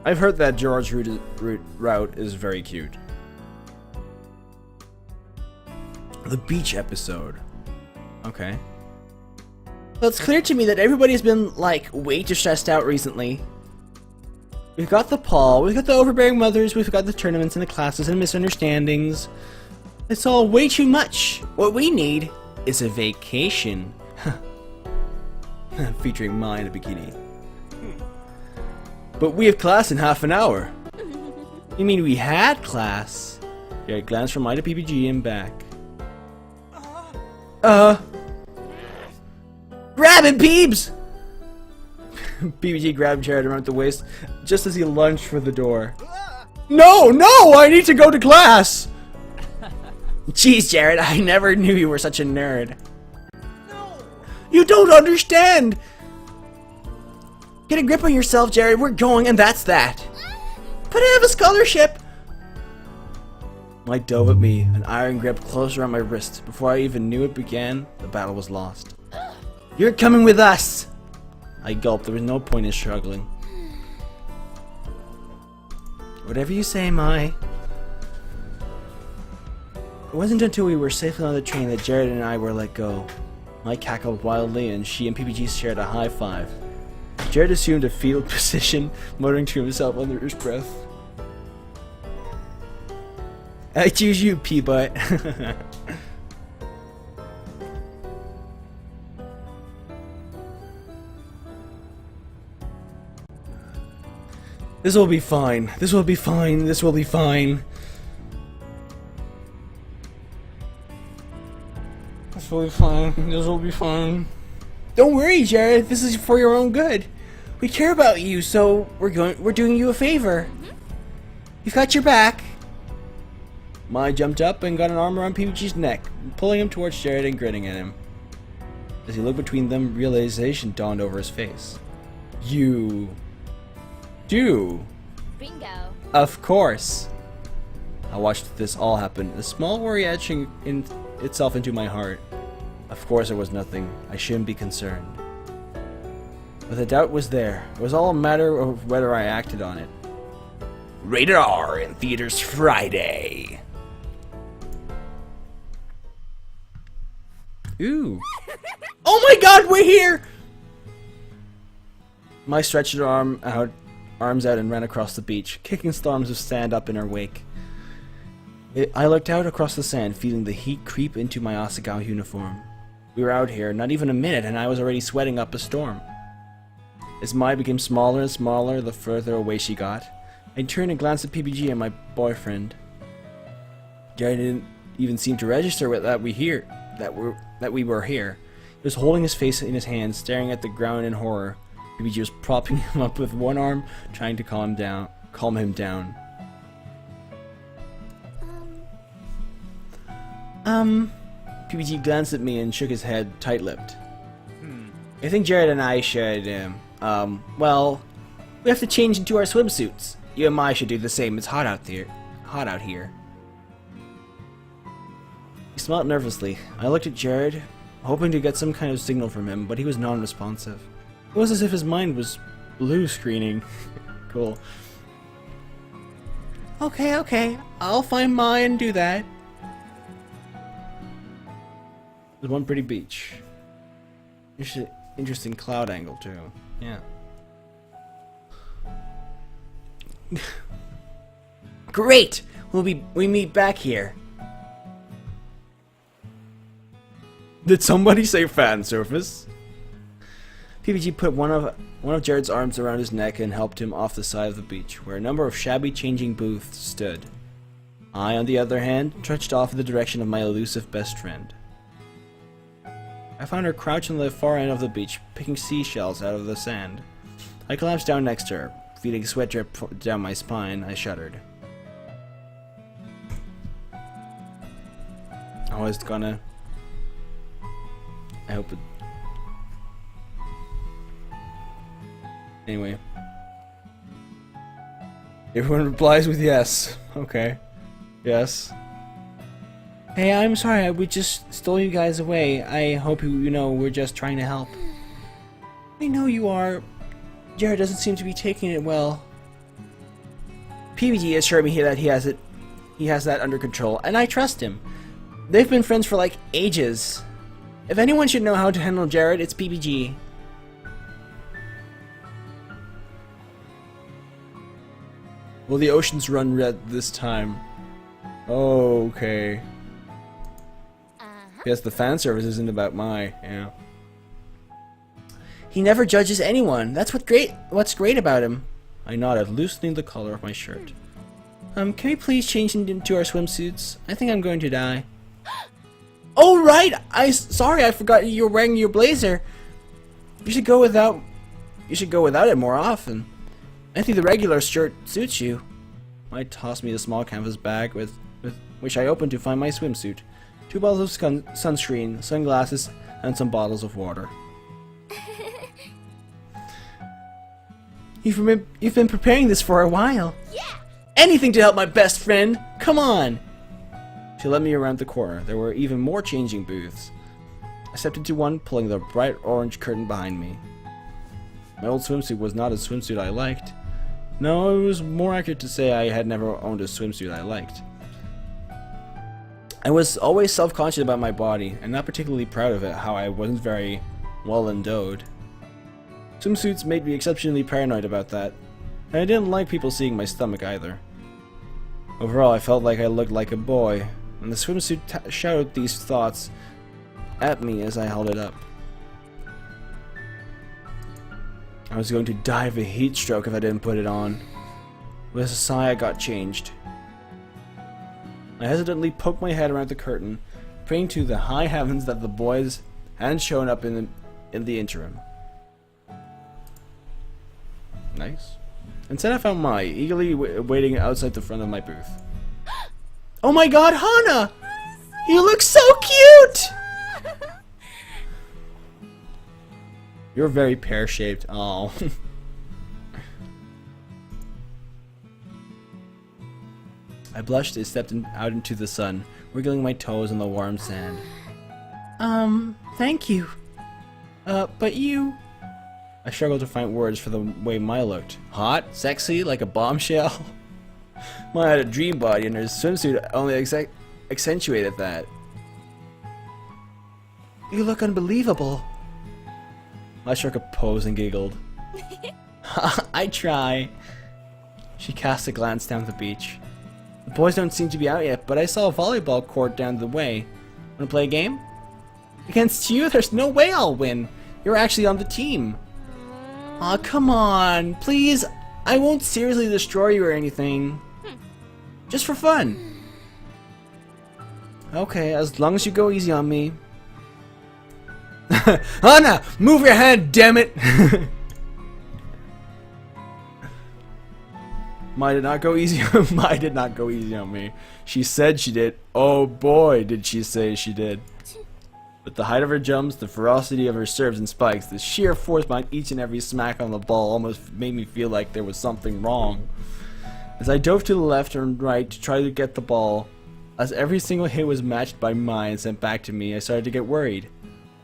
I've heard that Gerard's route is very cute. The beach episode. Okay. Well, it's clear to me that everybody's been, like, way too stressed out recently. We've got the Paul, we've got the overbearing mothers, we've got the tournaments and the classes and misunderstandings. It's all way too much. What we need is a vacation. Featuring Maya in a bikini. But we have class in half an hour. You mean we had class? Jared glanced from Maya to PPG and back. Grab him, Peebs! PPG grabbed Jared around the waist just as he lunged for the door. No! I need to go to class! Jeez, Jared, I never knew you were such a nerd. No! You don't understand! Get a grip on yourself, Jared. We're going, and that's that. But I have a scholarship! Mike dove at me, an iron grip close around my wrist. Before I even knew it began, the battle was lost. You're coming with us! I gulped. There was no point in struggling. Whatever you say, Mai. It wasn't until we were safely on the train that Jared and I were let go. Mike cackled wildly, and she and PPG shared a high five. Jared assumed a fetal position, muttering to himself under his breath. I choose you, P-Butt. This will be fine. This will be fine. This will be fine. This will be fine. This will be fine. Don't worry, Jared. This is for your own good. We care about you, so we're doing you a favor. We've got your back. Mai jumped up and got an arm around PPG's neck, pulling him towards Jared and grinning at him. As he looked between them, realization dawned over his face. You do. Bingo. Of course. I watched this all happen, a small worry etching itself into my heart. Of course it was nothing. I shouldn't be concerned. But the doubt was there. It was all a matter of whether I acted on it. Rated R in theaters Friday. Ooh. Oh my god, we're here! Mai stretched her arms out and ran across the beach, kicking storms of sand up in her wake. I looked out across the sand, feeling the heat creep into my Asagao uniform. We were out here, not even a minute, and I was already sweating up a storm. As Mai became smaller and smaller the further away she got, I turned and glanced at PBG and my boyfriend. Jared didn't even seem to register with that we were here. He was holding his face in his hands, staring at the ground in horror. PBG was propping him up with one arm, trying to calm him down. PBG glanced at me and shook his head, tight-lipped. I think Jared and I should, well, we have to change into our swimsuits. You and I should do the same. It's hot out here. He smiled nervously. I looked at Jared, hoping to get some kind of signal from him, but he was non-responsive. It was as if his mind was blue screening. Cool. Okay. I'll find mine and do that. There's one pretty beach. Interesting cloud angle too. Yeah. Great! We meet back here. Did somebody say fan surface? PBG put one of Jared's arms around his neck and helped him off the side of the beach, where a number of shabby changing booths stood. I, on the other hand, trudged off in the direction of my elusive best friend. I found her crouched on the far end of the beach, picking seashells out of the sand. I collapsed down next to her, feeling sweat drip down my spine. I shuddered. I was gonna... I hope it... Anyway. Everyone replies with yes. Okay. Yes. Hey, I'm sorry, we just stole you guys away. I hope you know we're just trying to help. I know you are. Jared doesn't seem to be taking it well. PBG assured me that he has that under control, and I trust him. They've been friends for like ages. If anyone should know how to handle Jared, it's PBG. Will the oceans run red this time? Oh, okay. Guess the fan service isn't about yeah. He never judges anyone. That's what's great about him. I nodded, loosening the collar of my shirt. Can we please change into our swimsuits? I think I'm going to die. Oh right! Sorry, I forgot you were wearing your blazer. You should go without it more often. I think the regular shirt suits you. I tossed me a small canvas bag with which I opened to find my swimsuit. 2 bottles of sunscreen, sunglasses, and some bottles of water. You've been preparing this for a while. Yeah! Anything to help my best friend! Come on! She led me around the corner. There were even more changing booths. I stepped into one, pulling the bright orange curtain behind me. My old swimsuit was not a swimsuit I liked. No, it was more accurate to say I had never owned a swimsuit I liked. I was always self-conscious about my body, and not particularly proud of it, how I wasn't very well endowed. Swimsuits made me exceptionally paranoid about that, and I didn't like people seeing my stomach either. Overall, I felt like I looked like a boy, and the swimsuit shouted these thoughts at me as I held it up. I was going to die of a heat stroke if I didn't put it on. With a sigh, I got changed. I hesitantly poked my head around the curtain, praying to the high heavens that the boys hadn't shown up in the interim. Nice. Instead, I found Mai, eagerly waiting outside the front of my booth. Oh my god, Hana! You look so cute! You're very pear-shaped. Oh. I blushed and stepped out into the sun, wiggling my toes on the warm sand. Thank you. But you... I struggled to find words for the way Mai looked. Hot? Sexy? Like a bombshell? Mai had a dream body and her swimsuit only accentuated that. You look unbelievable. I struck a pose and giggled. I try. She cast a glance down the beach. The boys don't seem to be out yet, but I saw a volleyball court down the way. Wanna play a game? Against you? There's no way I'll win. You're actually on the team. Aw, come on. Please. I won't seriously destroy you or anything. Just for fun. Okay, as long as you go easy on me. Anna, move your hand, damn it! Mai did not go easy. Mai did not go easy on me. She said she did. Oh boy, did she say she did. But the height of her jumps, the ferocity of her serves and spikes, the sheer force behind each and every smack on the ball almost made me feel like there was something wrong. As I dove to the left and right to try to get the ball, as every single hit was matched by mine and sent back to me, I started to get worried.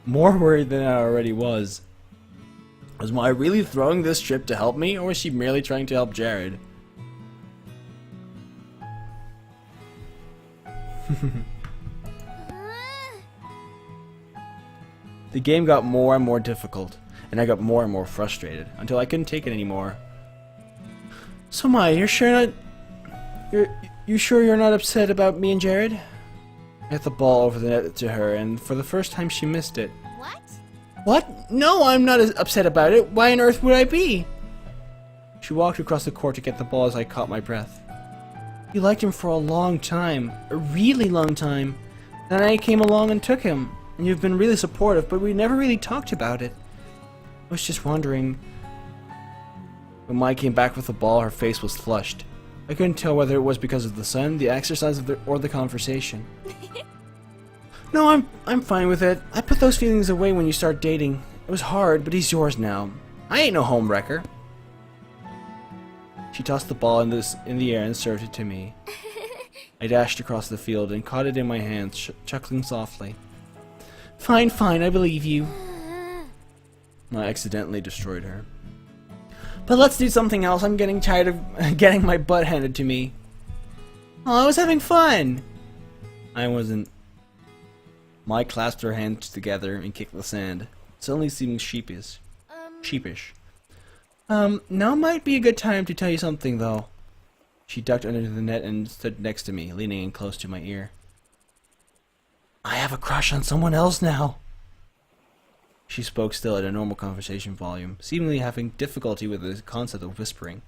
More worried than I already was. Was Mai really throwing this trip to help me, or was she merely trying to help Jared? The game got more and more difficult, and I got more and more frustrated, until I couldn't take it anymore. So Mai, you're sure you're not upset about me and Jared? I hit the ball over the net to her, and for the first time she missed it. What? What? No, I'm not as upset about it. Why on earth would I be? She walked across the court to get the ball as I caught my breath. You liked him for a long time. A really long time. Then I came along and took him. And you've been really supportive, but we never really talked about it. I was just wondering. When Mai came back with the ball, her face was flushed. I couldn't tell whether it was because of the sun, the exercise, or the conversation. No, I'm fine with it. I put those feelings away when you start dating. It was hard, but he's yours now. I ain't no home wrecker. She tossed the ball in the air and served it to me. I dashed across the field and caught it in my hands, chuckling softly. Fine, fine, I believe you. I accidentally destroyed her. But let's do something else. I'm getting tired of getting my butt handed to me. Oh, I was having fun. I wasn't. Mai clasped her hands together and kicked the sand, suddenly seeming sheepish. Now might be a good time to tell you something, though. She ducked under the net and stood next to me, leaning in close to my ear. I have a crush on someone else now. She spoke still at a normal conversation volume, seemingly having difficulty with the concept of whispering.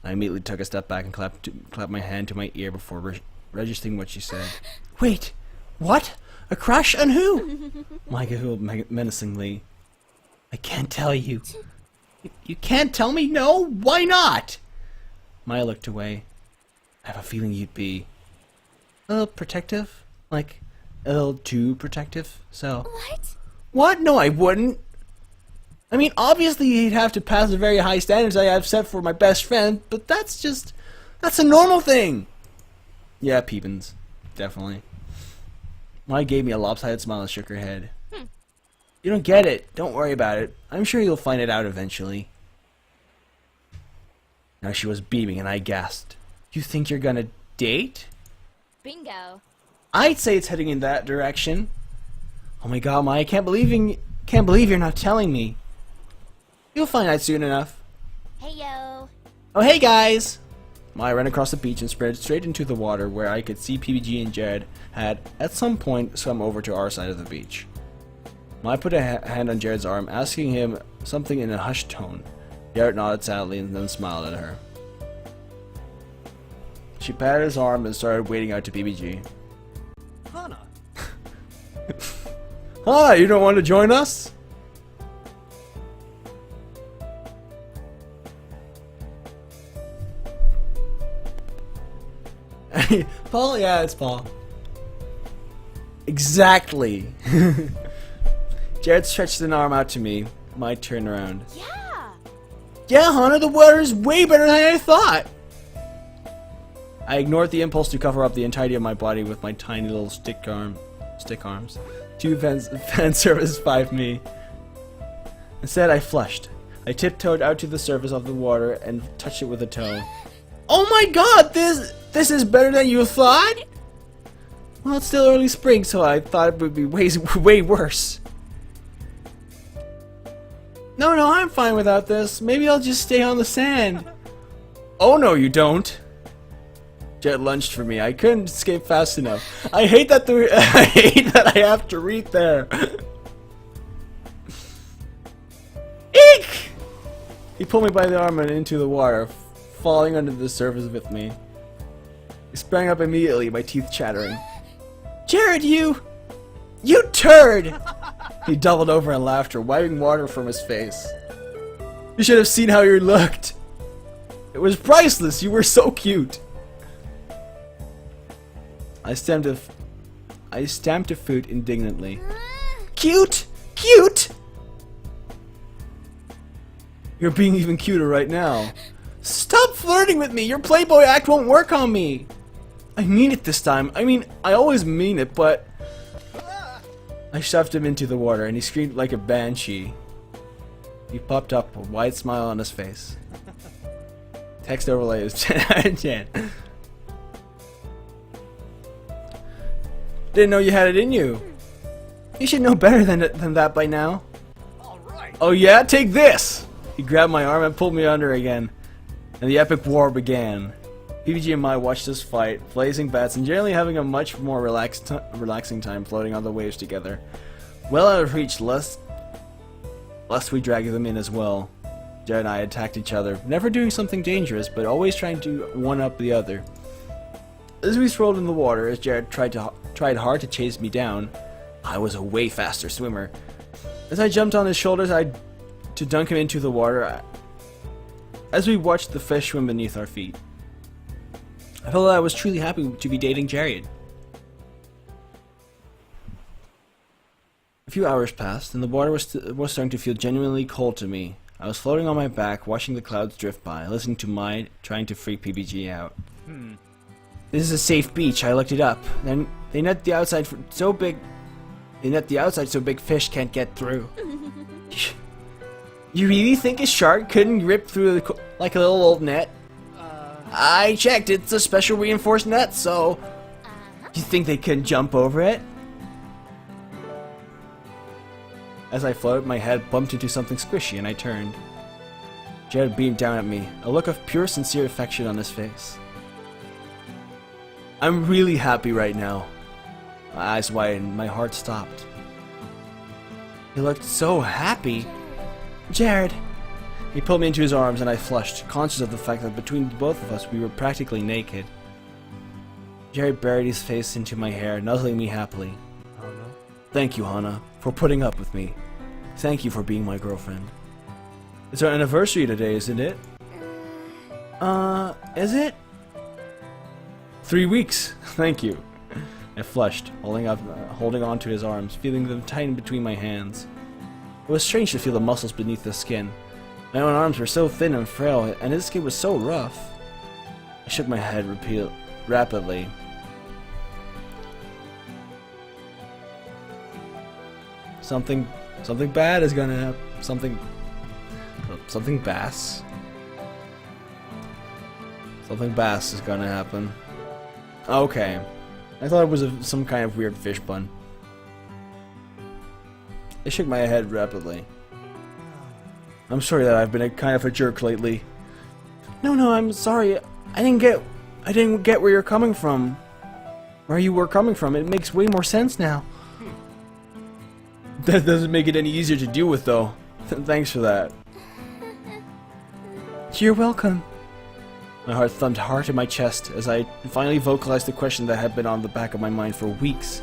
I immediately took a step back and clapped my hand to my ear before registering what she said. Wait, what? A crush on who? Mai giggled menacingly. I can't tell you. You can't tell me? No? Why not? Maya looked away. I have a feeling you'd be a little protective. Like, a little too protective, so... What? What? No, I wouldn't. I mean, obviously he'd have to pass the very high standards I have set for my best friend, but that's a normal thing. Yeah, Peepins. Definitely. Maya gave me a lopsided smile and shook her head. You don't get it. Don't worry about it. I'm sure you'll find it out eventually. Now she was beaming and I gasped. You think you're gonna date? Bingo. I'd say it's heading in that direction. Oh my god, Maya, I can't believe you're not telling me. You'll find out soon enough. Hey yo. Oh hey guys! Maya ran across the beach and spread straight into the water where I could see PBG and Jared had, at some point, swum over to our side of the beach. Maya put a hand on Jared's arm, asking him something in a hushed tone. Jared nodded sadly and then smiled at her. She patted his arm and started wading out to PBG. Hana. Hi, you don't want to join us? Paul? Yeah, it's Paul. Exactly. Jared stretched an arm out to me. My turn around. Yeah. Yeah, Hana, the water's way better than I thought. I ignored the impulse to cover up the entirety of my body with my tiny little stick arms. Two fan service 5 me. Instead, I flushed. I tiptoed out to the surface of the water and touched it with a toe. Oh my god, this is better than you thought? Well, it's still early spring, so I thought it would be way worse. No, I'm fine without this. Maybe I'll just stay on the sand. Oh no, you don't. Jet lunged for me. I couldn't escape fast enough. I hate that I have to read there. Eek! He pulled me by the arm and into the water, falling under the surface with me. He sprang up immediately, my teeth chattering. Jared, you turd! He doubled over in laughter, wiping water from his face. You should have seen how you looked. It was priceless. You were so cute. I stamped a foot indignantly. Cute! Cute! You're being even cuter right now. Stop flirting with me! Your Playboy act won't work on me! I mean it this time. I mean, I always mean it, but... I shoved him into the water and he screamed like a banshee. He popped up, a wide smile on his face. Text overlay is 10 out of 10. Didn't know you had it in you. You should know better than that by now. All right. Oh yeah? Take this! He grabbed my arm and pulled me under again. And the epic war began. PBG and I watched this fight, blazing bats and generally having a much more relaxing time floating on the waves together. Well out of reach, lest we drag them in as well. Jared and I attacked each other, never doing something dangerous, but always trying to one-up the other. As we swirled in the water, as Jared tried hard to chase me down, I was a way faster swimmer. As I jumped on his shoulders, to dunk him into the water, as we watched the fish swim beneath our feet. I felt that I was truly happy to be dating Jared. A few hours passed, and the water was starting to feel genuinely cold to me. I was floating on my back, watching the clouds drift by, listening to Mai trying to freak PBG out. This is a safe beach. I looked it up. Then they net the outside so big fish can't get through. You really think a shark couldn't rip through like a little old net? I checked. It's a special reinforced net, so... You think they couldn't jump over it? As I floated, my head bumped into something squishy, and I turned. Jared beamed down at me, a look of pure, sincere affection on his face. I'm really happy right now. My eyes widened, my heart stopped. He looked so happy. Jared! He pulled me into his arms and I flushed, conscious of the fact that between both of us we were practically naked. Jared buried his face into my hair, nuzzling me happily. Thank you, Hana, for putting up with me. Thank you for being my girlfriend. It's our anniversary today, isn't it? Is it? 3 weeks. Thank you. I flushed, holding on to his arms, feeling them tighten between my hands. It was strange to feel the muscles beneath the skin. My own arms were so thin and frail, and his skin was so rough. I shook my head rapidly. Something bad is gonna happen. Something bass. Something bass is gonna happen. Okay. I thought it was some kind of weird fish bun. I shook my head rapidly. I'm sorry that I've been kind of a jerk lately. No, I'm sorry. I didn't get where you're coming from. Where you were coming from. It makes way more sense now. That doesn't make it any easier to deal with, though. Thanks for that. You're welcome. My heart thumped hard in my chest as I finally vocalized the question that had been on the back of my mind for weeks.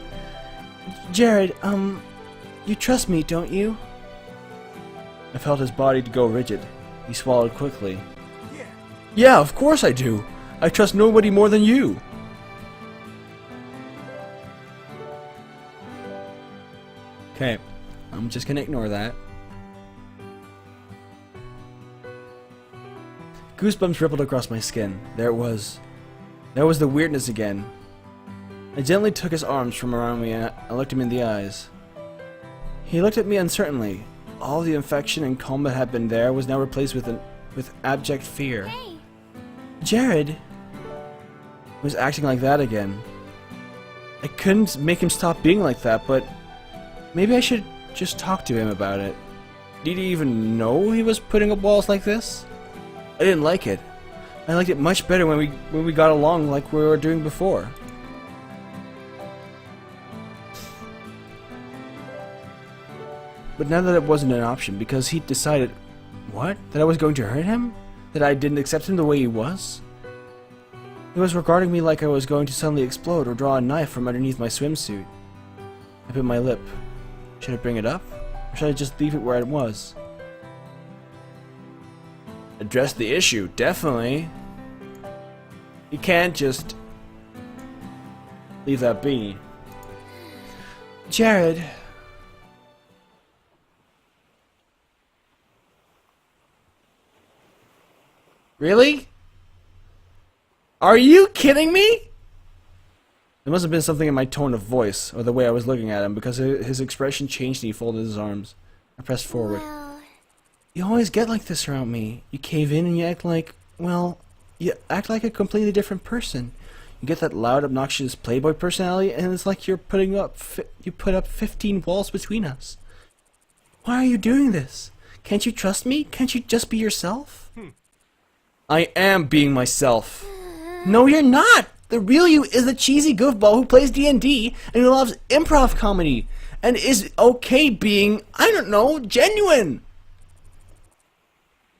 Jared, you trust me, don't you? I felt his body go rigid. He swallowed quickly. Yeah, of course I do. I trust nobody more than you. Okay, I'm just gonna ignore that. Goosebumps rippled across my skin. There it was. There was the weirdness again. I gently took his arms from around me and I looked him in the eyes. He looked at me uncertainly. All the affection and calm that had been there was now replaced with abject fear. Hey. Jared was acting like that again. I couldn't make him stop being like that, but maybe I should just talk to him about it. Did he even know he was putting up walls like this? I didn't like it. I liked it much better when we got along like we were doing before. But now that it wasn't an option, because he'd decided What? That I was going to hurt him? That I didn't accept him the way he was? He was regarding me like I was going to suddenly explode or draw a knife from underneath my swimsuit. I bit my lip. Should I bring it up? Or should I just leave it where it was? Address the issue, definitely. You can't just leave that be. Jared. Really? Are you kidding me? There must have been something in my tone of voice, or the way I was looking at him, because his expression changed and he folded his arms. I pressed forward. Well, You always get like this around me. You cave in and you act like, well, you act like a completely different person. You get that loud, obnoxious playboy personality, and it's like you put up 15 walls between us. Why are you doing this? Can't you trust me? Can't you just be yourself? I am being myself. No, you're not. The real you is the cheesy goofball who plays D&D and who loves improv comedy and is okay being, I don't know, genuine.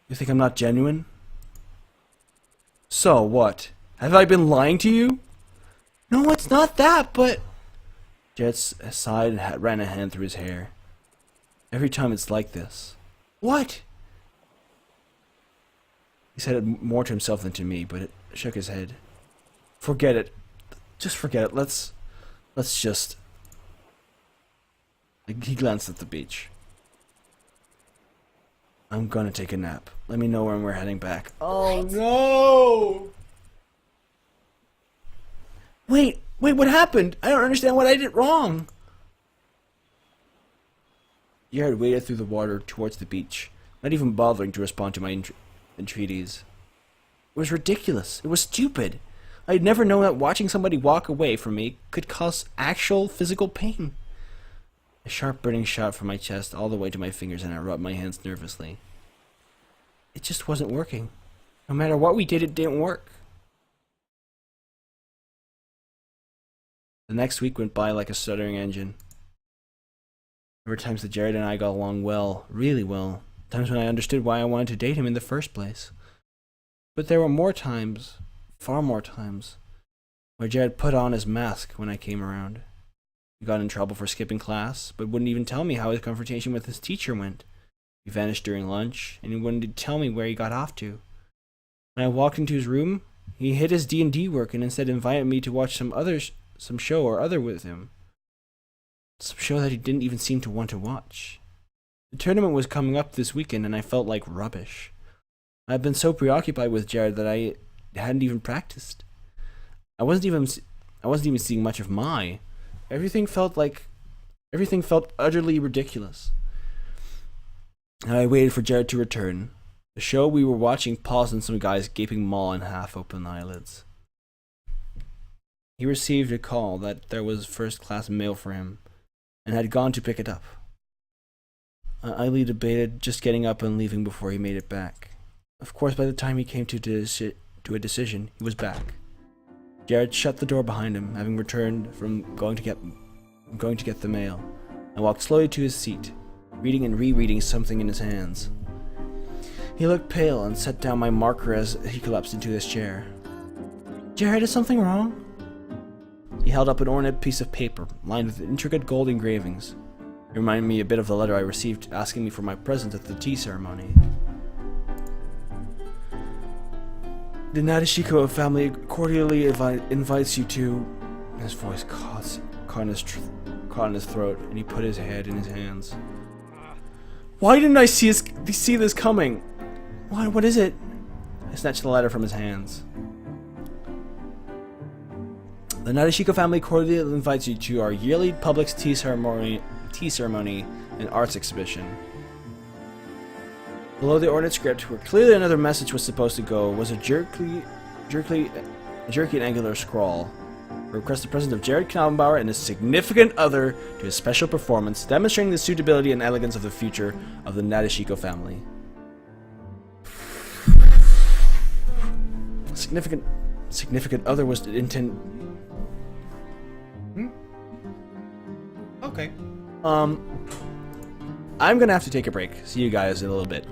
You think I'm not genuine? So what? Have I been lying to you? No, it's not that, but... Jared sighed and ran a hand through his hair. Every time it's like this. What? He said it more to himself than to me, but it shook his head. Forget it. Just forget it. Let's just... He glanced at the beach. I'm gonna take a nap. Let me know when we're heading back. Oh no! Wait, what happened? I don't understand what I did wrong. Jared waded through the water towards the beach, not even bothering to respond to my entreaties. It was ridiculous. It was stupid. I had never known that watching somebody walk away from me could cause actual physical pain. A sharp burning shot from my chest all the way to my fingers, and I rubbed my hands nervously. It just wasn't working. No matter what we did, it didn't work. The next week went by like a stuttering engine. There were times that Jared and I got along well, really well. Times when I understood why I wanted to date him in the first place. But there were more times, far more times, where Jared put on his mask when I came around. He got in trouble for skipping class, but wouldn't even tell me how his confrontation with his teacher went. He vanished during lunch, and he wouldn't tell me where he got off to. When I walked into his room, he hid his D&D work and instead invited me to watch some show or other with him. Some show that he didn't even seem to want to watch. The tournament was coming up this weekend, and I felt like rubbish. I had been so preoccupied with Jared that I hadn't even practiced. I wasn't even seeing much of Mai. Everything felt utterly ridiculous. And I waited for Jared to return. The show we were watching paused and some guys gaping maw and half-open eyelids. He received a call that there was first-class mail for him, and had gone to pick it up. I idly debated just getting up and leaving before he made it back. Of course, by the time he came to a decision, he was back. Jared shut the door behind him, having returned from going to get the mail, and walked slowly to his seat, reading and rereading something in his hands. He looked pale and set down my marker as he collapsed into his chair. Jared, is something wrong? He held up an ornate piece of paper, lined with intricate gold engravings. It reminded me a bit of the letter I received asking me for my present at the tea ceremony. The Nadeshiko family cordially invites you to... His voice caught in his throat, and he put his head in his hands. Why didn't I see this coming? What is it? I snatched the letter from his hands. The Nadeshiko family cordially invites you to our yearly public tea ceremony and arts exhibition. Below the ornate script, where clearly another message was supposed to go, was a jerky and angular scrawl. Request the presence of Jared Knaubenbauer and his significant other to a special performance, demonstrating the suitability and elegance of the future of the Nadeshiko family. Significant other was intended. Okay. I'm gonna have to take a break. See you guys in a little bit.